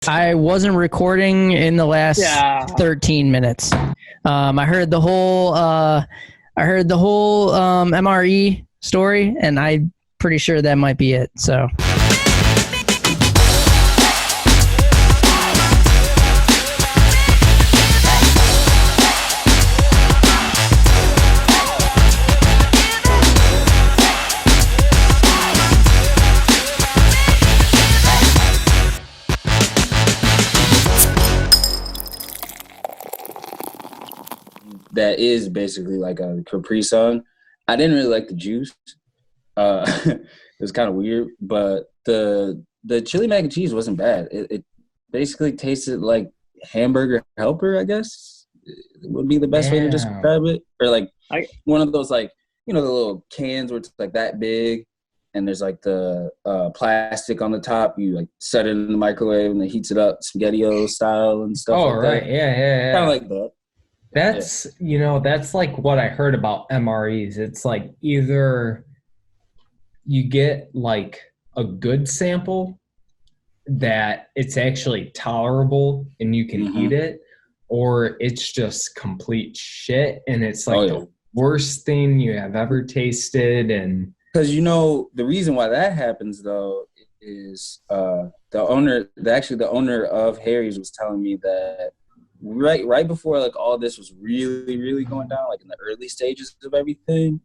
I wasn't recording in the last 13 minutes. I heard the whole MRE story, and I'm pretty sure that might be it. So. That is basically like a Capri Sun. I didn't really like the juice. It was kind of weird, but the chili mac and cheese wasn't bad. It basically tasted like hamburger helper, I guess would be the best way to describe it. Or like one of those, like, you know, the little cans where it's like that big and there's like the plastic on the top. You like set it in the microwave and it heats it up, SpaghettiOs style and stuff. Oh, like right. That. Yeah. Kind of like that. That's, you know, that's like what I heard about MREs. It's like either you get like a good sample that it's actually tolerable and you can eat it, or it's just complete shit and it's like the worst thing you have ever tasted. And because, you know, the reason why that happens though is the owner of Harry's was telling me that right before like all this was really going down, like in the early stages of everything,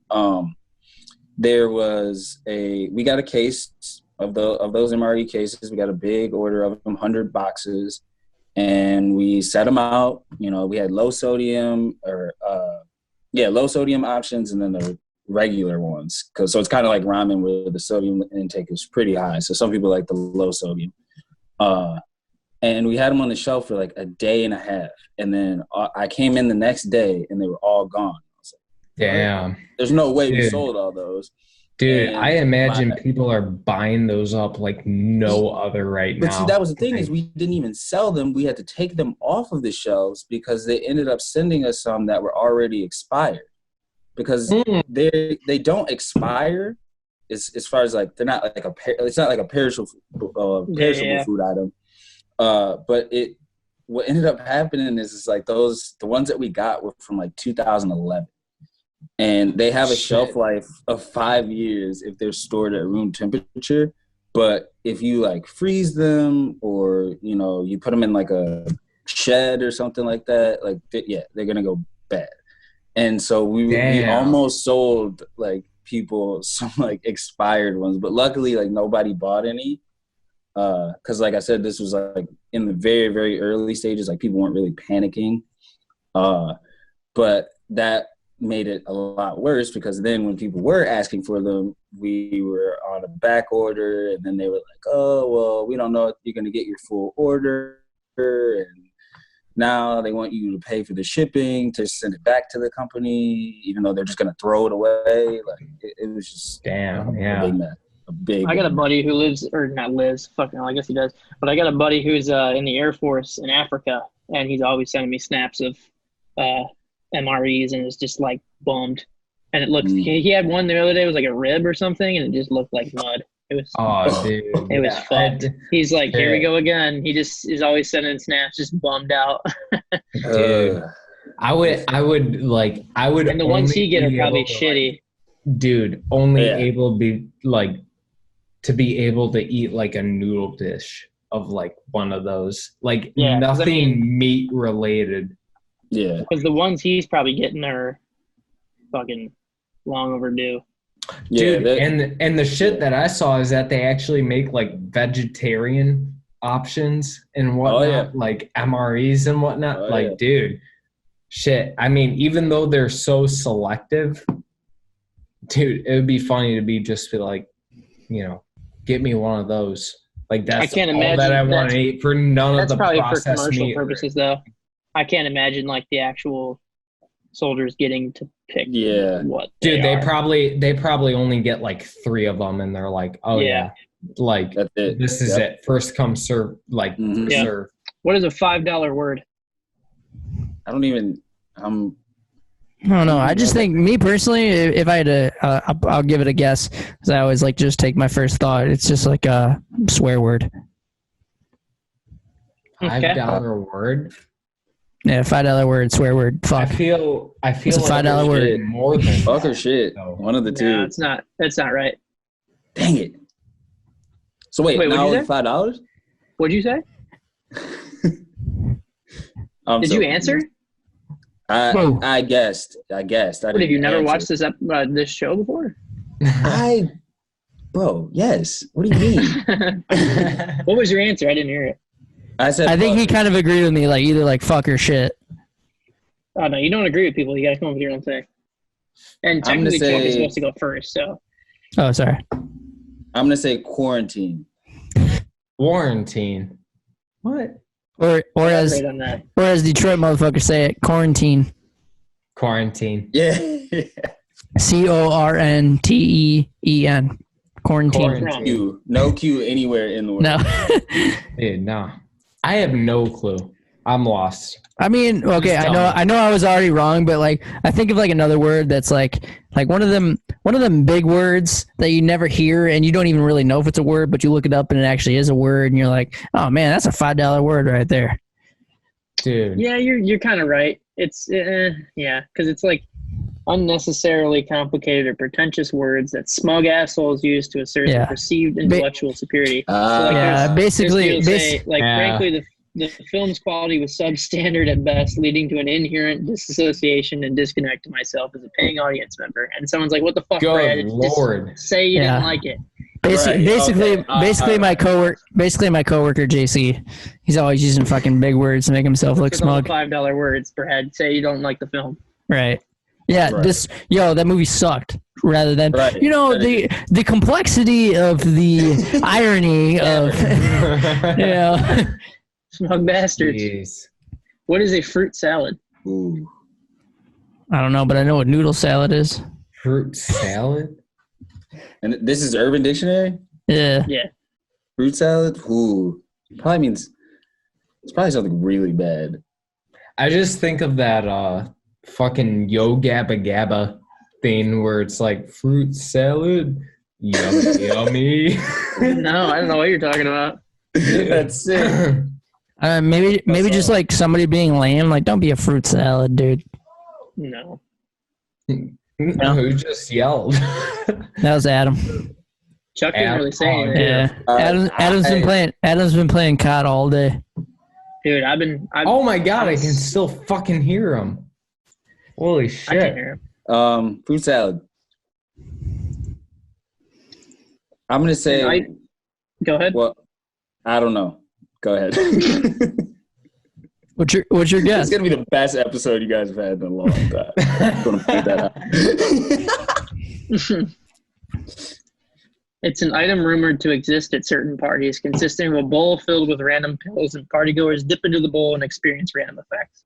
we got a case of those MRE cases. We got a big order of them, 100 boxes, and we set them out. You know, we had low sodium options, and then the regular ones. So it's kind of like ramen where the sodium intake is pretty high. So some people like the low sodium. And we had them on the shelf for like a day and a half. And then I came in the next day and they were all gone. I was like, damn. There's no way we sold all those. Dude, and I imagine people are buying those up like no other right now. But see, that was the thing, is we didn't even sell them. We had to take them off of the shelves because they ended up sending us some that were already expired. Because they don't expire as far as like, they're not like it's not like a perishable food item. But what ended up happening is like the ones that we got were from like 2011, and they have a shelf life of 5 years if they're stored at room temperature. But if you like freeze them, or, you know, you put them in like a shed or something like that, like they're gonna go bad. And so we almost sold like people some like expired ones, but luckily like nobody bought any. Because like I said, this was like in the very, very early stages, like people weren't really panicking. But that made it a lot worse, because then when people were asking for them, we were on a back order, and then they were like, oh, well, we don't know if you're going to get your full order. And now they want you to pay for the shipping to send it back to the company, even though they're just going to throw it away. Like it was just a big mess. I got a buddy who I guess he does, but I got a buddy who's in the Air Force in Africa, and he's always sending me snaps of MREs, and it's just like bummed. And it looks, he had one the other day, it was like a rib or something, and it just looked like mud. It was, it was fucked. He's like, here we go again. He just is always sending snaps, just bummed out. Dude, I would, and the ones he get are probably shitty. Dude, able to be able to eat like a noodle dish of like one of those, like nothing meat related. Yeah, because the ones he's probably getting are fucking long overdue. Dude, and the shit that I saw is that they actually make like vegetarian options and whatnot, like MREs and whatnot. Dude, shit. I mean, even though they're so selective, dude, it would be funny to be like, you know, get me one of those. Like that's all that I want to eat for none of the processed meat. That's probably for commercial purposes, though. I can't imagine like the actual soldiers getting to pick what. Dude, they probably only get like 3 of them, and they're like, oh yeah, like this is it. First come serve, like serve. What is a $5 word? I don't know. I just think, me personally, if I had to, I'll give it a guess, because I always like just take my first thought. It's just like a swear word. $5 word. Yeah, $5 word, swear word. Fuck. I feel it's a $5 word. More than fuck that, or shit. so. One of the two. No, it's not. That's not right. Dang it. So wait now only $5? What'd you say? Did you answer? I guessed. What, have you never watched this show before? Bro, yes. What do you mean? What was your answer? I didn't hear it. I think he kind of agreed with me, like either like fuck or shit. Oh no, you don't agree with people. You gotta come up with your own thing. And technically, Chuck is supposed to go first. So. Oh, sorry. I'm gonna say quarantine. Quarantine. What? Or as Detroit motherfuckers say it, quarantine. Quarantine. Yeah. CORNTEEN. Quarantine. Q. No Q anywhere in the world. No. Dude, no. I have no clue. I'm lost. I mean, okay, I know I was already wrong, but like I think of like another word that's like one of them big words that you never hear and you don't even really know if it's a word, but you look it up and it actually is a word and you're like, oh man, that's a $5 word right there. Dude. Yeah, you're kind of right. It's because it's like unnecessarily complicated or pretentious words that smug assholes use to assert their perceived intellectual superiority. Basically, frankly, the film's quality was substandard at best, leading to an inherent disassociation and disconnect to myself as a paying audience member. And someone's like, "What the fuck, Brad? Lord. Just say you didn't like it." Basically, my coworker JC, he's always using fucking big words to make himself look smug. $5 words, Brad. Say you don't like the film. Right. Yeah. Right. That movie sucked. Rather than the complexity of the irony of smug bastards. Jeez. What is a fruit salad? Ooh. I don't know, but I know what noodle salad is. Fruit salad? And this is Urban Dictionary? Yeah. Fruit salad? Ooh. Probably means it's probably something really bad. I just think of that fucking Yo Gabba Gabba thing where it's like fruit salad. Yummy, yummy. No, I don't know what you're talking about. That's it. Maybe just like somebody being lame. Like, don't be a fruit salad, dude. No. Who just yelled? That was Adam. Chuck didn't really say anything. Yeah. Adam's been playing COD all day. Dude, oh my god, I can still fucking hear him. Holy shit. I can hear him. Fruit salad. I'm gonna say. Go ahead. Well, I don't know. Go ahead. What's your guess? It's gonna be the best episode you guys have had in a long time. I'm gonna point that out. It's an item rumored to exist at certain parties, consisting of a bowl filled with random pills, and partygoers dip into the bowl and experience random effects.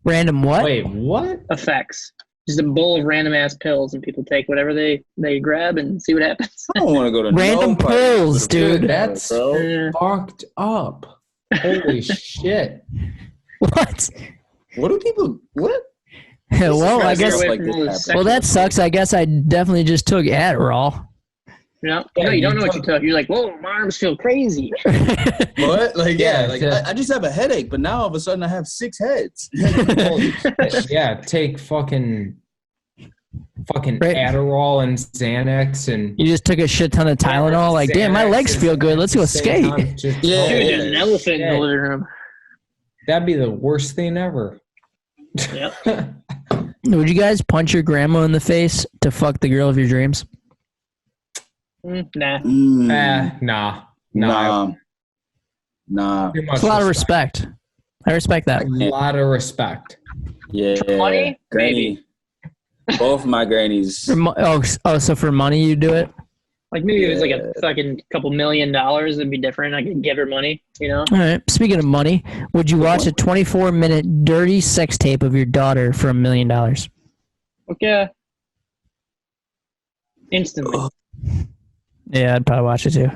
Random what? Wait, what? Effects. Just a bowl of random ass pills, and people take whatever they grab and see what happens. I don't want to go to random pills, dude. That's fucked up. Holy shit! What? What do people? What? Well, I guess. Well, that sucks. I guess I definitely just took Adderall. No, you don't know what you took. You're like, whoa, my arms feel crazy. What? Like, I just have a headache, but now all of a sudden I have 6 heads. Yeah, take fucking Adderall and Xanax, and you just took a shit ton of Tylenol. Like, damn, my legs feel good. Let's go skate. An elephant in the living room. That'd be the worst thing ever. Yep. Would you guys punch your grandma in the face to fuck the girl of your dreams? Nah. Nah. It's a lot of respect. I respect that. A lot of respect. Yeah. Money? Granny. Both of my grannies. So for money you do it? Like maybe it was like a fucking couple $1 million, it'd be different. I could give her money, you know? All right. Speaking of money, would you watch a 24-minute dirty sex tape of your daughter for $1 million? Okay. Instantly. Yeah, I'd probably watch it too.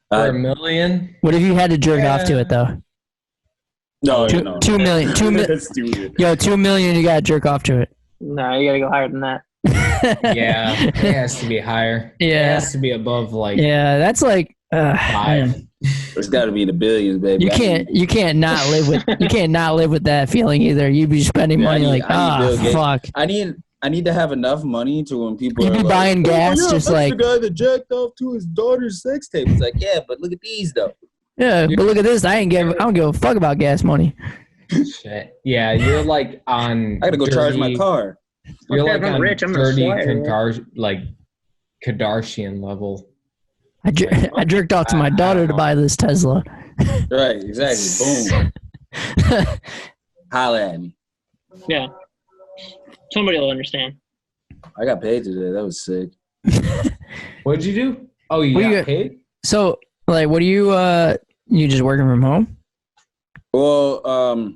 For $1 million? What if you had to jerk off to it though? No, $2 million. Yo, $2 million. You gotta jerk off to it. No, you gotta go higher than that. Yeah, it has to be higher. Yeah, it has to be above like. Yeah, that's like 5. It's got to be in the billions, baby. You can't not live with that feeling either. You'd be spending money fuck. I need to have enough money to when people you'd be are buying gas, yeah, just that's like the guy that jacked off to his daughter's sex tape. It's like, yeah, but look at these though. Yeah, but look at this. I don't give a fuck about gas money. Shit. Yeah, you're like on. I gotta go charge my car. You're Okay, like if I'm on rich, I'm dirty gonna Kardashian level. I jerked off to my daughter to buy this Tesla. Right, exactly. Boom. Holla at me. Yeah. Somebody will understand. I got paid today. That was sick. What'd you do? Oh, you got paid? So, like, what do you just working from home? Well,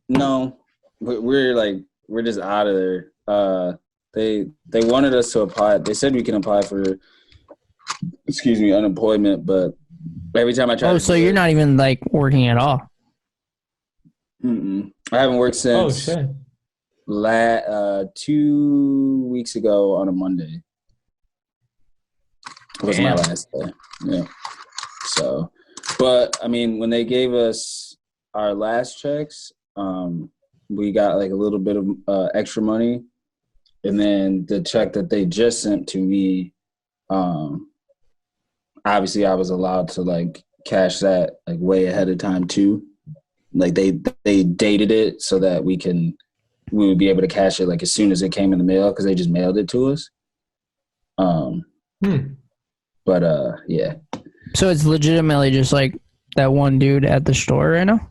no. We're just out of there. They wanted us to apply. They said we can apply for unemployment, but every time I try so you're not even like working at all? I haven't worked since 2 weeks ago on a Monday. It was my last day. Yeah. So, but I mean, when they gave us our last checks, we got like a little bit of extra money, and then the check that they just sent to me, obviously I was allowed to like cash that like way ahead of time too. Like they dated it so that we would be able to cash it like as soon as it came in the mail, because they just mailed it to us. But yeah. So it's legitimately just like that one dude at the store right now?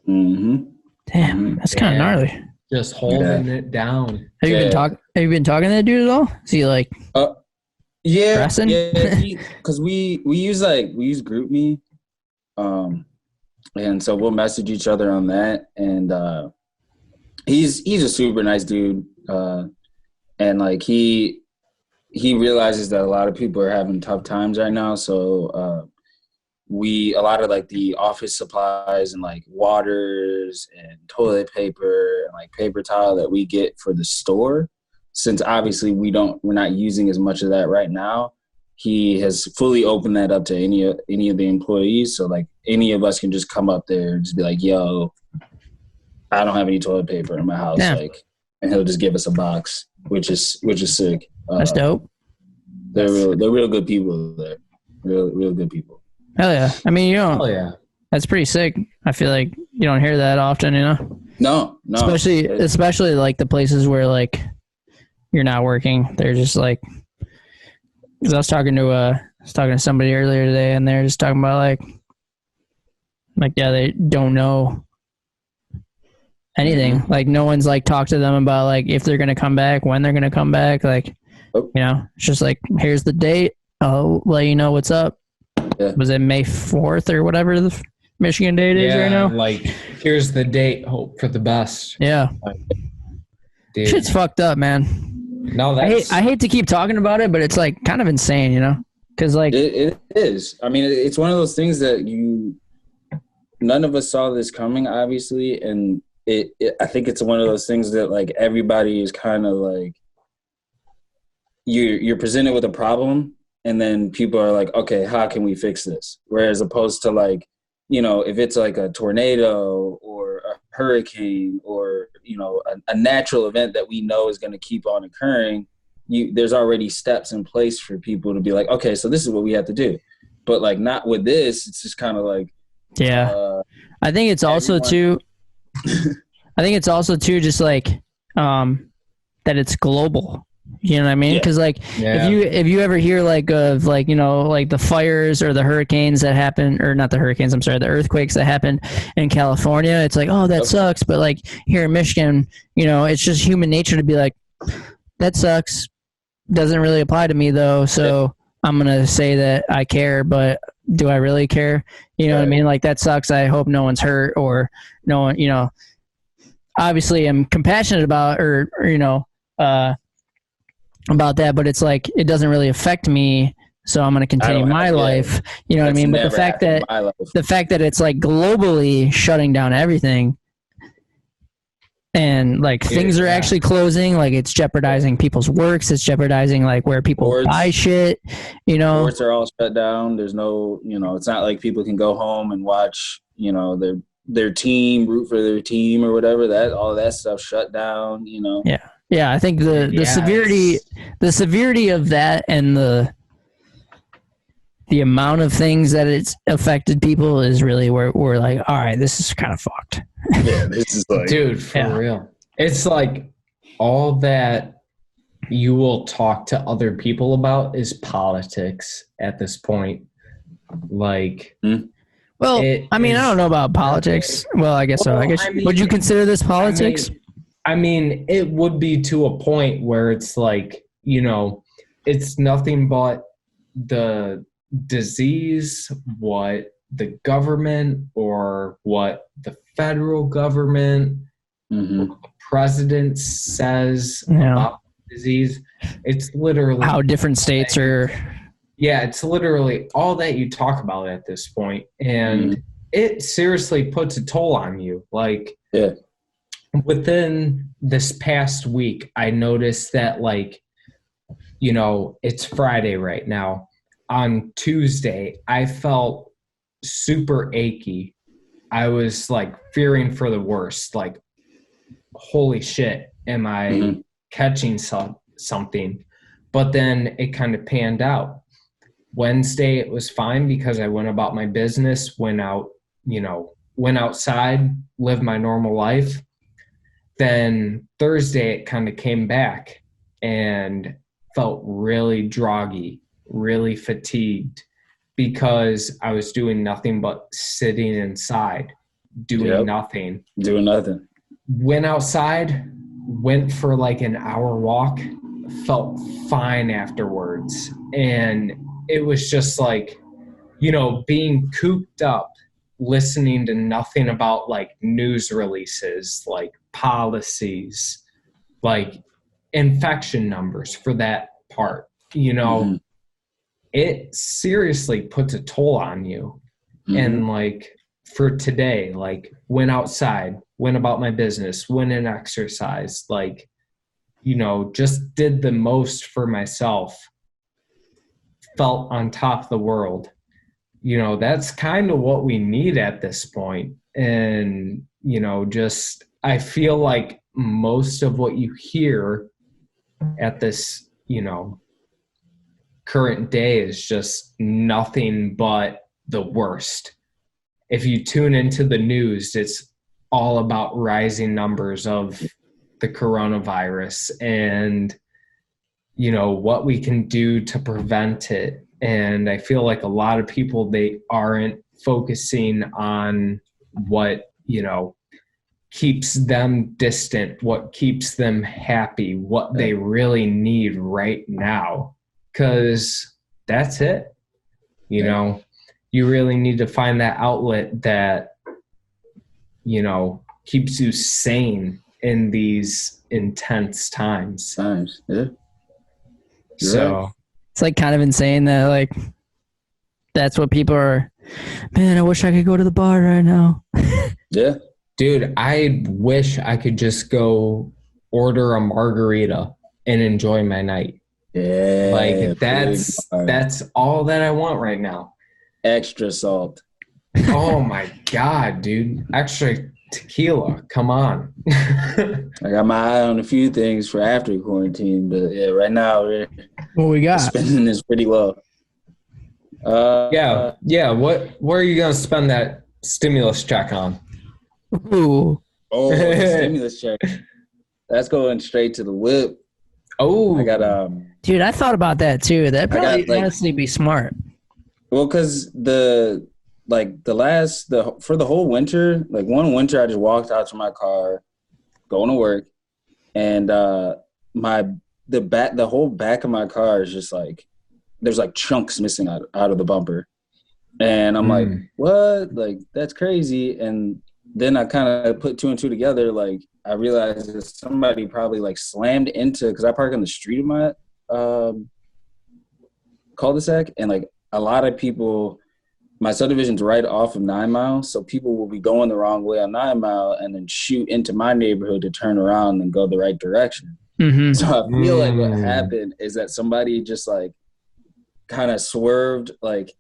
Mm-hmm. Damn, that's kind of gnarly. Just holding it down. Have you been talking to that dude at all? Is he like yeah, pressing? Yeah, because we use GroupMe, and so we'll message each other on that, and he's a super nice dude, and like he realizes that a lot of people are having tough times right now, so a lot of like the office supplies and like waters and toilet paper and like paper towel that we get for the store, since obviously we're not using as much of that right now, he has fully opened that up to any of the employees. So like any of us can just come up there and just be like, yo, I don't have any toilet paper in my house. Yeah. Like, and he'll just give us a box, which is sick. That's dope. They're real good people there. Real good people. Hell yeah. I mean, Hell yeah. That's pretty sick. I feel like you don't hear that often, you know? No. Especially like the places where like you're not working. They're just like, because I was talking to somebody earlier today, and they're just talking about like yeah, they don't know anything. Like no one's like talked to them about like if they're gonna come back, when they're gonna come back. Like you know, it's just like, here's the date. I'll let you know what's up. Yeah. Was it May 4th or whatever the Michigan date is right now? Like, here's the date. Hope for the best. Yeah. Dude. Shit's fucked up, man. No, I hate to keep talking about it, but it's like kind of insane, you know? Because like it is. I mean, it's one of those things that none of us saw this coming, obviously, and I think it's one of those things that like everybody is kind of like, you're presented with a problem, and then people are like, okay, how can we fix this? Whereas opposed to like, you know, if it's like a tornado or a hurricane or, you know, a natural event that we know is going to keep on occurring, there's already steps in place for people to be like, okay, so this is what we have to do. But like not with this, it's just kind of like, yeah. I think it's also too, just like, that it's global. You know what I mean? Because like if you ever hear like of like, you know, like the fires or the hurricanes that happen, or not the hurricanes, I'm sorry, the earthquakes that happen in California, it's like, oh, that sucks. But like here in Michigan, you know, it's just human nature to be like, that sucks. Doesn't really apply to me though. So I'm gonna say that I care, but do I really care? You know what I mean? Like that sucks. I hope no one's hurt, or no one, you know. Obviously, I'm compassionate about, or you know, about that, but it's like it doesn't really affect me, so I'm going to continue my life. You know what I mean? But the fact that it's like globally shutting down everything, and like things are actually closing, like it's jeopardizing people's works, it's jeopardizing like where people buy shit, you know. Sports are all shut down. There's no, you know, it's not like people can go home and watch, you know, their team, root for their team or whatever. That all that stuff shut down, you know. Yeah, I think the severity of that and the amount of things that it's affected people is really where we're like, all right, this is kind of fucked. Yeah, this is like, dude, for real. It's like all that you will talk to other people about is politics at this point. Like, well, I mean, I don't know about politics. Well, I guess so. I guess would you consider this politics? I mean, it would be to a point where it's like, you know, it's nothing but the disease, what the government or what the federal government or the president says about the disease. It's literally how different states are. Yeah, it's literally all that you talk about at this point, and it seriously puts a toll on you. Like, within this past week, I noticed that, like, you know, it's Friday right now. On Tuesday, I felt super achy. I was like fearing for the worst. Like, holy shit, am I catching something? But then it kind of panned out. Wednesday, it was fine because I went about my business, went out, you know, went outside, lived my normal life. Then Thursday, it kind of came back and felt really droggy, really fatigued because I was doing nothing but sitting inside, doing nothing. Doing nothing. Went outside, went for like an hour walk, felt fine afterwards. And it was just like, you know, being cooped up, listening to nothing about like news releases, like policies, like infection numbers for that part, you know, it seriously puts a toll on you. And like for today, like went outside, went about my business, went and exercised, like, you know, just did the most for myself, felt on top of the world. You know, that's kind of what we need at this point. And, you know, just, I feel like most of what you hear at this, you know, current day is just nothing but the worst. If you tune into the news, it's all about rising numbers of the coronavirus and, you know, what we can do to prevent it. And I feel like a lot of people, they aren't focusing on what, you know, keeps them distant, what keeps them happy, what they really need right now. Because that's it. You know, you really need to find that outlet that, you know, keeps you sane in intense times. Yeah. So right. It's like kind of insane that like that's what people are. Man, I wish I could go to the bar right now. Yeah. Dude, I wish I could just go order a margarita and enjoy my night. Yeah. Like that's all that I want right now. Extra salt. Oh my God, dude. Extra tequila. Come on. I got my eye on a few things for after quarantine, but yeah, right now what we got? Spending is pretty low. Yeah. What are you gonna spend that stimulus check on? Ooh. Oh, the stimulus check. That's going straight to the whip. Oh, I got dude, I thought about that too. That'd probably honestly be smart. Well, because for the whole winter, like one winter, I just walked out to my car, going to work, and the whole back of my car is just like there's like chunks missing out of the bumper, and I'm like, what? Like that's crazy. And then I kind of put two and two together. Like I realized that somebody probably like slammed into, because I park on the street of my cul-de-sac, and like a lot of people my subdivision's right off of 9 Mile, so people will be going the wrong way on 9 Mile and then shoot into my neighborhood to turn around and go the right direction. Mm-hmm. So I feel like what happened is that somebody just like kind of swerved, like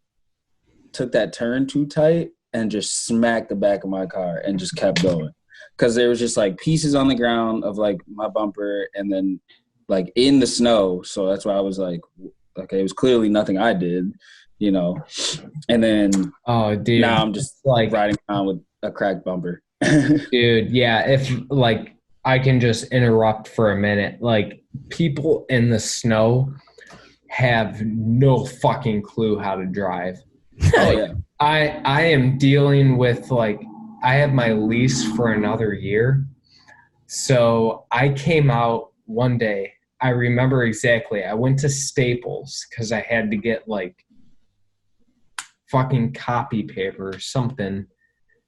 took that turn too tight and just smacked the back of my car and just kept going. Because there was just like pieces on the ground of like my bumper and then like in the snow. So that's why I was like, okay, it was clearly nothing I did. You know, and then now I'm just like riding around with a cracked bumper. Dude, yeah, if like I can just interrupt for a minute, like people in the snow have no fucking clue how to drive. Oh yeah. I am dealing with like I have my lease for another year. So I came out one day, I remember exactly. I went to Staples because I had to get like fucking copy paper or something.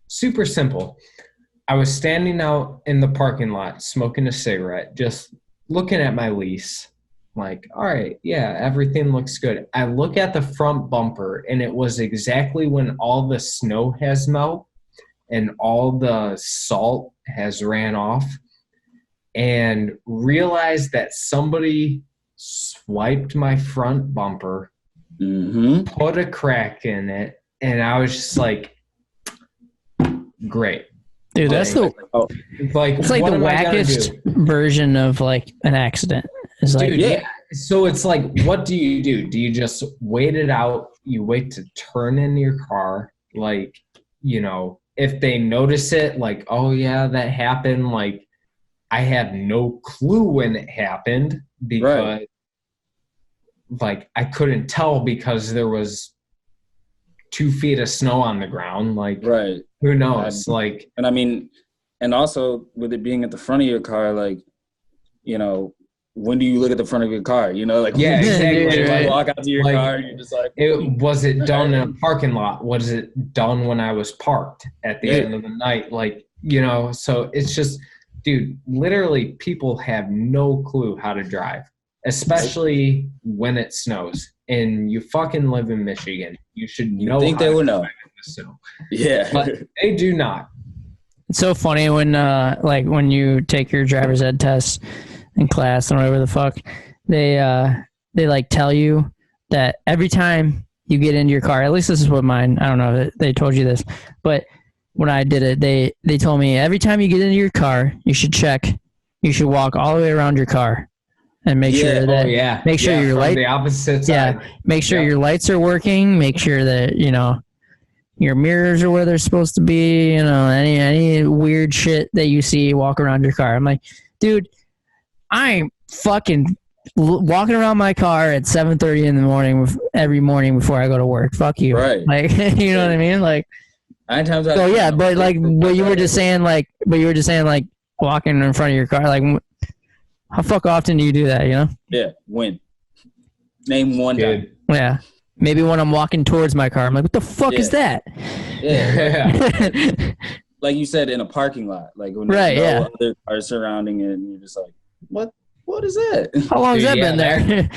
Super simple. I was standing out in the parking lot smoking a cigarette, just looking at my lease. Like, all right, yeah, everything looks good. I look at the front bumper and it was exactly when all the snow has melted and all the salt has ran off, and realized that somebody swiped my front bumper, put a crack in it, and I was just like, great. Dude, that's it's like the wackest version of like an accident. It's like, dude, yeah. So it's like, what do you do? Do you just wait it out? You wait to turn in your car, like, you know, if they notice it, like, oh yeah, that happened. Like, I had no clue when it happened because, like, I couldn't tell because there was 2 feet of snow on the ground. Like, who knows? Like, and I mean, and also with it being at the front of your car, like, you know, when do you look at the front of your car? You know, like, yeah, exactly. Like, walk out to your car and you're just like, was it done in a parking lot? Was it done when I was parked at the end of the night? Like, you know, so it's just, dude, literally people have no clue how to drive, especially when it snows. And you fucking live in Michigan. You should know. You think they would know. Yeah. But they do not. It's so funny when like when you take your driver's ed test in class and whatever the fuck, they like tell you that every time you get into your car, at least this is what mine, I don't know if they told you this, but when I did it, they told me every time you get into your car, you should walk all the way around your car and make sure that make sure your light, the opposite side. Make sure your lights are working, make sure that, you know, your mirrors are where they're supposed to be, you know, any weird shit that you see, walk around your car. I'm like, dude, I'm fucking walking around my car at 7:30 in the morning every morning before I go to work. Fuck you. Right. Like, you know what I mean? Like, 9 times out of 10. So yeah, but like, but you were just saying like walking in front of your car. Like, how fuck often do you do that? You know? Yeah. When? Name one time. Yeah. Maybe when I'm walking towards my car, I'm like, what the fuck is that? Yeah. Like you said, in a parking lot, like when there's no other cars surrounding it, and you're just like, what is that? How long has that been there?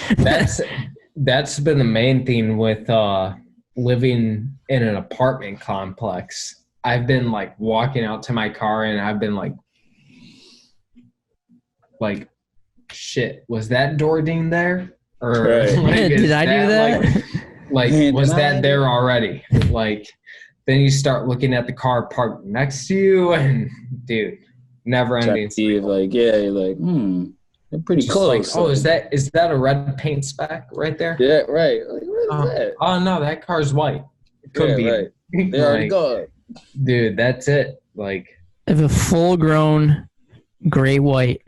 That's been the main thing with living in an apartment complex. I've been like walking out to my car and I've been like shit, was that door ding there? Or did I do that? Like was that there already? Like, then you start looking at the car parked next to you, and dude, never ending. Like, you're like, they're pretty close. Like, oh, is that a red paint speck right there? Yeah, right. Like, what is that? Oh no, that car's white. It could be. Right. They already gone. Dude, that's it. Like, if a full-grown gray white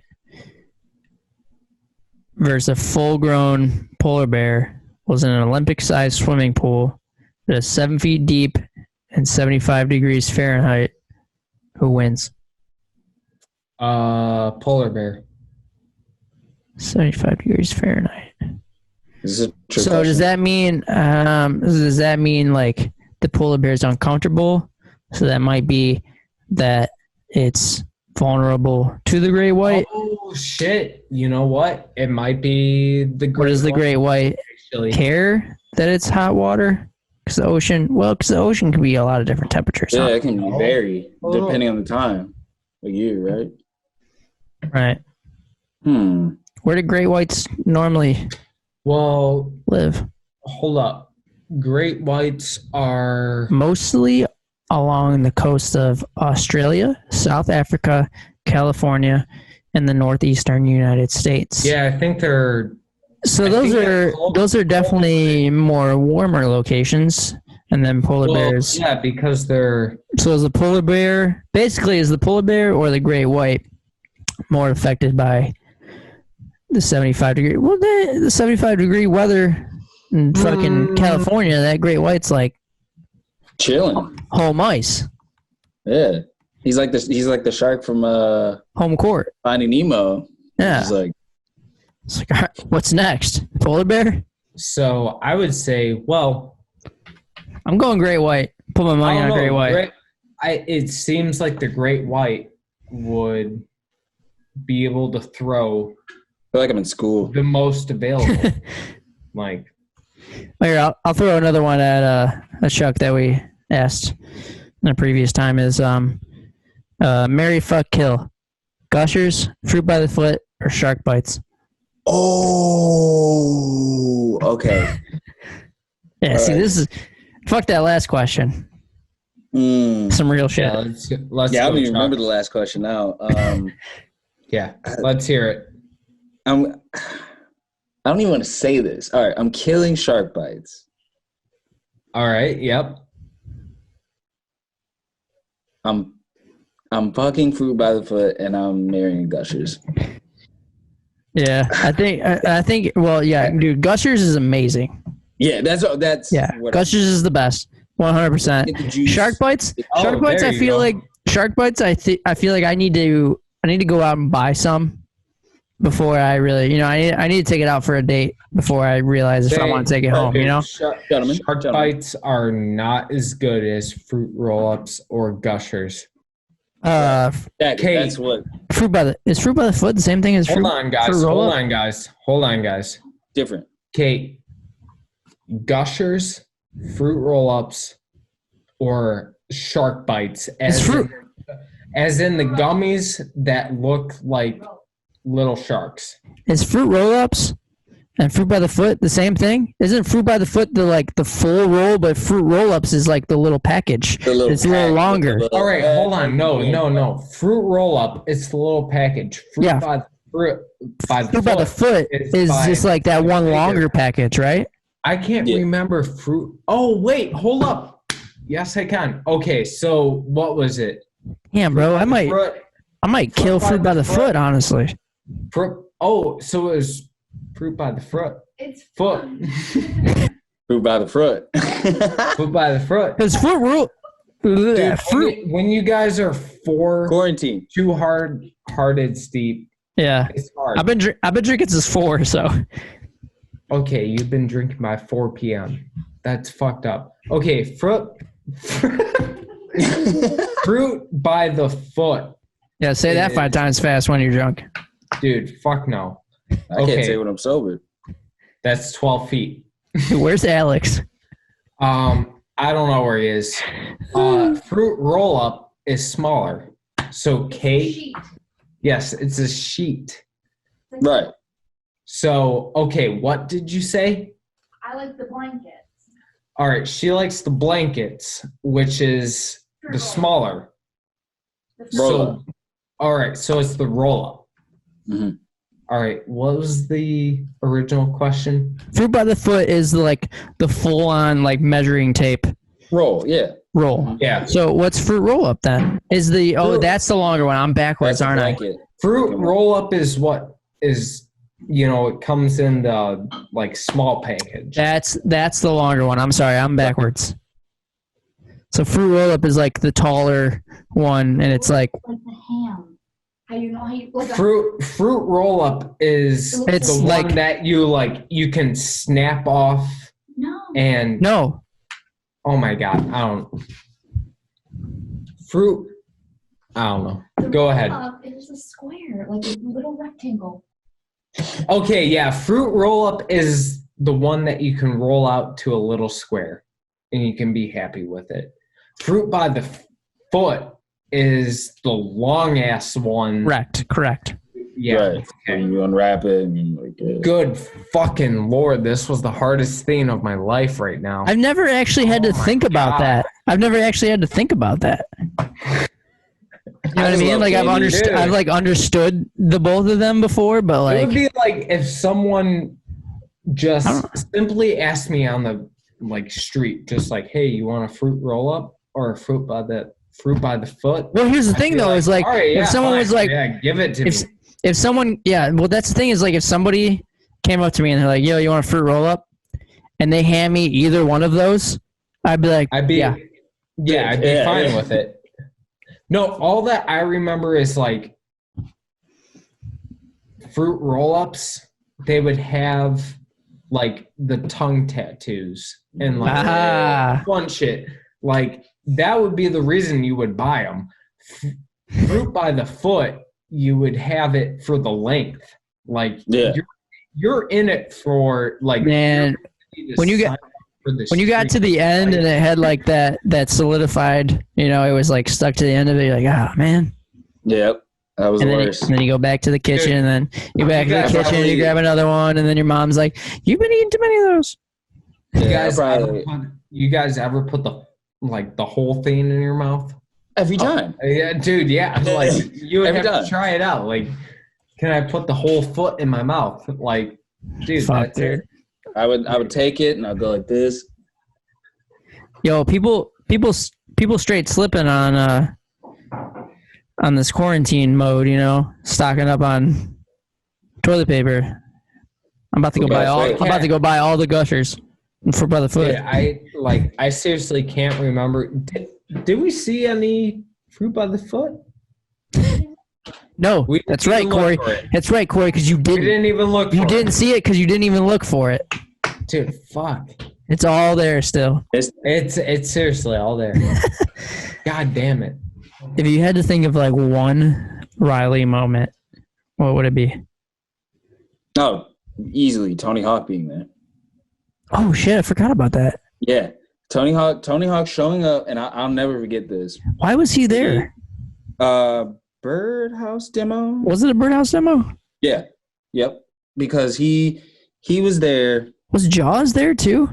versus a full-grown polar bear was in an Olympic-sized swimming pool that is 7 feet deep and 75 degrees Fahrenheit, who wins? Polar bear. 75 degrees Fahrenheit. So does that mean like the polar bear is uncomfortable? So that might be that it's vulnerable to the great white. Oh shit! You know what? It might be the great. What does the great white care that it's hot water? Because the ocean can be a lot of different temperatures. Yeah, it can vary depending on the time of year, right? Right. Where do great whites normally live? Hold up. Great whites are mostly along the coast of Australia, South Africa, California, and the northeastern United States. Yeah, I think they're. So those are definitely more warmer locations, and then polar bears. Yeah, because they're. So is the polar bear or the great white more affected by the 75-degree? Well, the 75-degree weather in fucking California, that great white's like chilling, home ice. Yeah, he's like the shark from home court, Finding Nemo. Yeah, it's like all right, what's next? Polar bear? So I would say, well, I'm going great white. Put my money on great white. It seems like the great white would be able to throw. I feel like I'm in school. The most available. Like. Here, I'll throw another one at a Chuck that we asked in a previous time is marry, fuck, kill. Gushers, fruit by the foot, or shark bites? Oh, okay. Yeah, all see, right. This is... Fuck that last question. Some real shit. Yeah, let's I don't even remember the last question now. Yeah, let's hear it. I don't even want to say this. All right, I'm killing shark bites. All right, yep. I'm fucking fruit by the foot, and I'm marrying gushers. Yeah, I think. Well, yeah, dude, gushers is amazing. Yeah, that's gushers is the best, 100%. Shark bites. I feel like shark bites. I feel like I need to go out and buy some. Before I really, I need to take it out for a date before I realize if I want to take it home, Shark bites are not as good as fruit roll-ups or gushers. That's what. Is fruit by the foot the same thing as fruit? Hold on, guys. Different. Kate, gushers, fruit roll-ups, or shark bites as in the gummies that look like little sharks. Is fruit roll-ups and fruit by the foot the same thing? Isn't fruit by the foot the full roll, but fruit roll-ups is like the little package. It's a little longer. All right, hold on. No. Fruit roll-up, it's the little package. Fruit by the foot is just like that one longer package, right? I can't remember fruit. Oh, wait, hold up. Yes, I can. Okay, so what was it? Yeah, bro, I might kill fruit by the foot, honestly. So it was fruit by the foot. It's foot. Fruit by the foot. Fruit by the foot. Because fruit rule. Dude, when you guys are quarantine, too hard-hearted, Steve. Yeah, it's hard. I've been drinking since 4, so. Okay, you've been drinking by 4 p.m. That's fucked up. Okay, fruit by the foot. Yeah, say that 5 times fast when you're drunk. Dude, fuck no. I can't say when I'm sober. That's 12 feet. Where's Alex? I don't know where he is. Fruit roll-up is smaller. So Kate... Yes, it's a sheet. Right. So, okay, what did you say? I like the blankets. All right, she likes the blankets, which is the smaller. Roll-up. All right, so it's the roll-up. Mm-hmm. All right, what was the original question? Fruit by the foot is like the full-on like measuring tape. Roll. Yeah. So what's fruit roll-up then? That's the longer one. I'm backwards, aren't I? Fruit roll-up is what is, it comes in the like small package. That's the longer one. I'm sorry, I'm backwards. So fruit roll-up is like the taller one, and it's like the ham. How you like fruit roll-up is the one that you can snap off. No. And no. Oh my God, I don't know. Go ahead. It is a square, like a little rectangle. Okay, yeah, fruit roll-up is the one that you can roll out to a little square. and you can be happy with it. Fruit by the foot is the long ass one. Correct. Yeah. Right. Okay. You unwrap it and like Good fucking Lord, this was the hardest thing of my life right now. I've never actually had to think about that. You know what I mean? Like I've understood the both of them before, but like it would be like if someone just simply asked me on the like street, just like, hey, you want a fruit roll up or a fruit by the foot? Well, here's the thing though, is like if someone was like, give it to me. If someone, well, that's the thing is like if somebody came up to me and they're like, yo, you want a fruit roll up? And they hand me either one of those, I'd be like, I'd be fine with it. No, all that I remember is like fruit roll-ups. They would have like the tongue tattoos and like fun shit. Like that would be the reason you would buy them. Fruit by the foot, you would have it for the length. Like you're in it for like, man, when you got to the end and it had like that solidified, you know, it was like stuck to the end of it. You're like, oh man. Yep. That was worse. And then you go back to the kitchen and then you back to the kitchen and you grab another one and then your mom's like, you've been eating too many of those. You guys ever put the whole thing in your mouth? Every time. Yeah, dude, yeah. Like you would have to try it out. Like, can I put the whole foot in my mouth? Like, dude, that's it. I would take it and I'd go like this. Yo, people straight slipping on this quarantine mode, you know, stocking up on toilet paper. I'm about to go buy all the Gushers for by the foot. Yeah, I seriously can't remember. Did we see any fruit by the foot? No, that's right, Corey. That's right, Corey, because you didn't even look for it. You didn't see it because you didn't even look for it. Dude, fuck. It's all there still. It's seriously all there. God damn it. If you had to think of like one Riley moment, what would it be? Oh, easily Tony Hawk being there. Oh shit, I forgot about that. Yeah. Tony Hawk showing up, and I'll never forget this. Why was he there? Birdhouse demo. Was it a Birdhouse demo? Yeah. Yep. Because he was there. Was Jaws there too?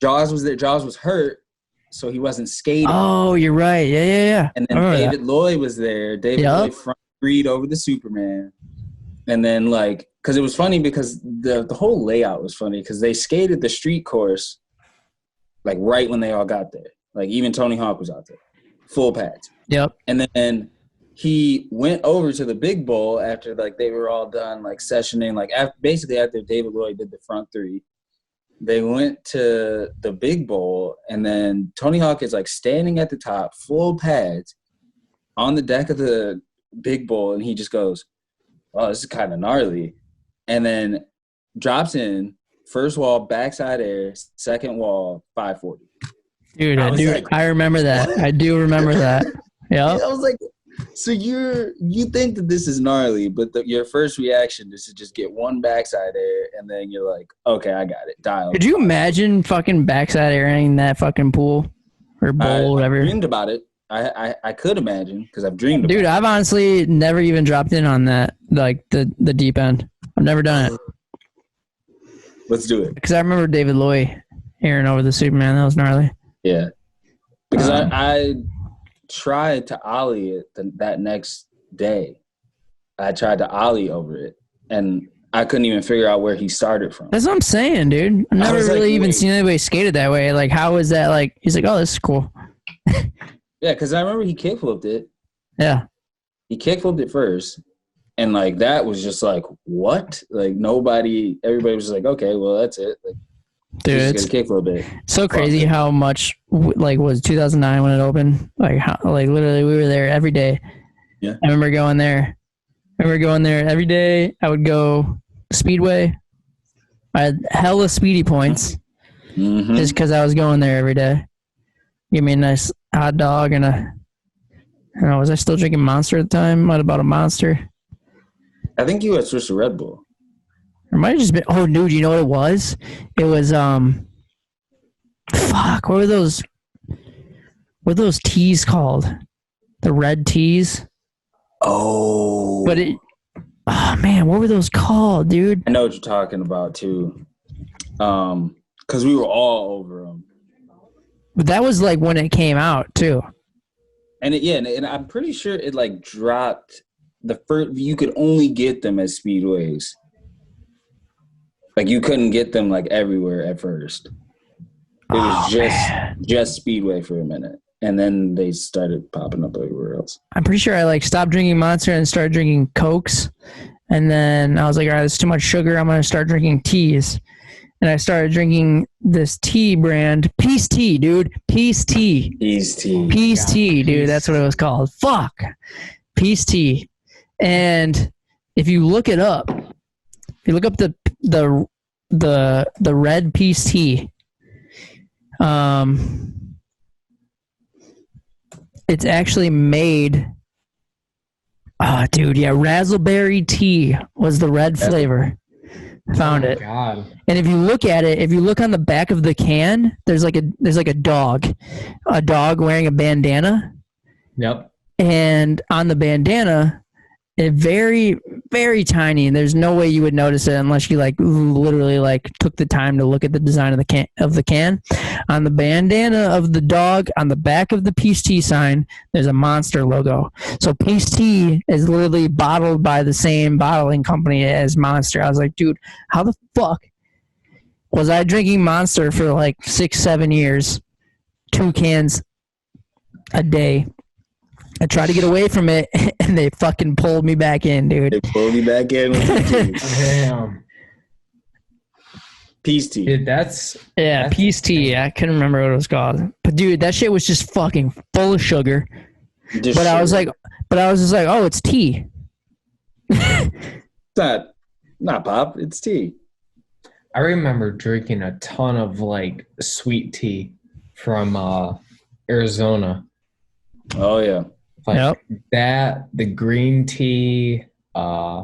Jaws was there. Jaws was hurt, so he wasn't skating. Oh, you're right. Yeah. And then David Lloyd was there. David Lloyd front freed over the Superman. And then because it was funny because the whole layout was funny because they skated the street course like right when they all got there. Like even Tony Hawk was out there, full pads. Yep. And then he went over to the big bowl after they were all done sessioning. Basically after David Lloyd did the front three, they went to the big bowl, and then Tony Hawk is standing at the top, full pads, on the deck of the big bowl, and he just goes, "Oh, this is kind of gnarly," and then drops in. First wall, backside air. Second wall, 540. Dude, I remember that. I do remember that. Yeah. I was like, so you think that this is gnarly, but your first reaction is to just get one backside air, and then you're like, okay, I got it. Dial. Could you imagine fucking backside airing that fucking pool or bowl, or whatever? I dreamed about it. I could imagine because I've dreamed about it. Dude, I've honestly never even dropped in on that, the deep end. I've never done it. Let's do it. Because I remember David Lloyd airing over the Superman. That was gnarly. Yeah. Because I tried to ollie it that next day. I tried to ollie over it, and I couldn't even figure out where he started from. That's what I'm saying, dude. I've never really even seen anybody skated that way. Like, how is that? He's like, oh, this is cool. Yeah, because I remember he kickflipped it. Yeah. He kickflipped it first. And that was just what? Everybody was just okay, well, that's it. Dude, it's kick a little bit. So crazy how much was 2009 when it opened. Literally we were there every day. Yeah. I remember going there every day. I would go Speedway. I had hella speedy points just because I was going there every day. Give me a nice hot dog and I don't know, was I still drinking Monster at the time? Might have bought a Monster. I think you had switched to Red Bull. It might have just been. Oh, dude, you know what it was? It was Fuck, what were those? What are those teas called? The red teas. Oh. But oh man, what were those called, dude? I know what you're talking about too. Because we were all over them. But that was like when it came out too. And and I'm pretty sure it like dropped the first. You could only get them at Speedways. Like you couldn't get them like everywhere at first. It was just Speedway for a minute, and then they started popping up everywhere else. I'm pretty sure I like stopped drinking Monster and started drinking Cokes, and then I was like, all right, there's too much sugar. I'm gonna start drinking teas, and I started drinking this tea brand, Peace Tea, dude. Peace Tea. Peace Tea. Peace Tea, dude. That's what it was called. Fuck. Peace Tea. And if you look it up, if you look up the red Peace Tea, it's actually made. Oh, dude, yeah, raspberry tea was the red flavor. Found it. God. And if you look at it, if you look on the back of the can, there's like a dog wearing a bandana. Yep. And on the bandana, it very, very tiny, and there's no way you would notice it unless you like literally like took the time to look at the design of the can. On the bandana of the dog, on the back of the Peace Tea sign, there's a Monster logo. So Peace Tea is literally bottled by the same bottling company as Monster. I was like, dude, how the fuck was I drinking Monster for like 6-7 years, 2 cans a day? I tried to get away from it, and they fucking pulled me back in, dude. They pulled me back in with the Damn. Peace Tea. Dude, that's Peace Tea. I couldn't remember what it was called, but dude, that shit was just fucking full of sugar. I was just like, oh, it's tea. It's not pop. It's tea. I remember drinking a ton of like sweet tea from Arizona. Oh yeah. Like that, the green tea, Arnold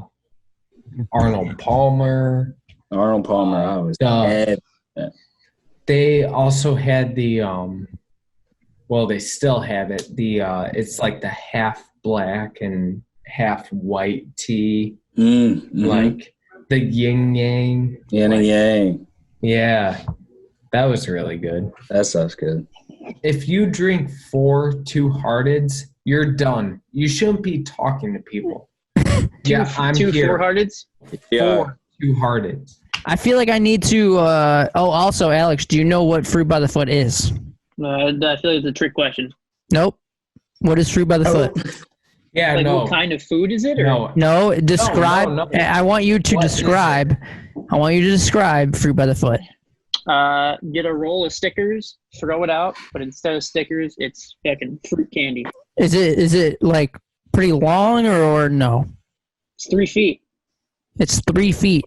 Palmer. I was They also had the well, they still have it. The it's like the half black and half white tea. Mm-hmm. Like the yin yang. Yin and yang. Yeah. That was really good. That sounds good. If you drink 4 2-hearteds, you're done. You shouldn't be talking to people. Yeah, I'm two here. 4-hearteds? Yeah. 4 2-hearteds. I feel like I need to. Also, Alex, do you know what Fruit by the Foot is? I feel like it's a trick question. Nope. What is Fruit by the Foot? Yeah, like, no. what kind of food is it? Or? No. Describe. No. I want you to describe. I want you to describe Fruit by the Foot. Get a roll of stickers, throw it out, but instead of stickers, it's fucking fruit candy. Is it like pretty long or no? It's 3 feet. It's 3 feet.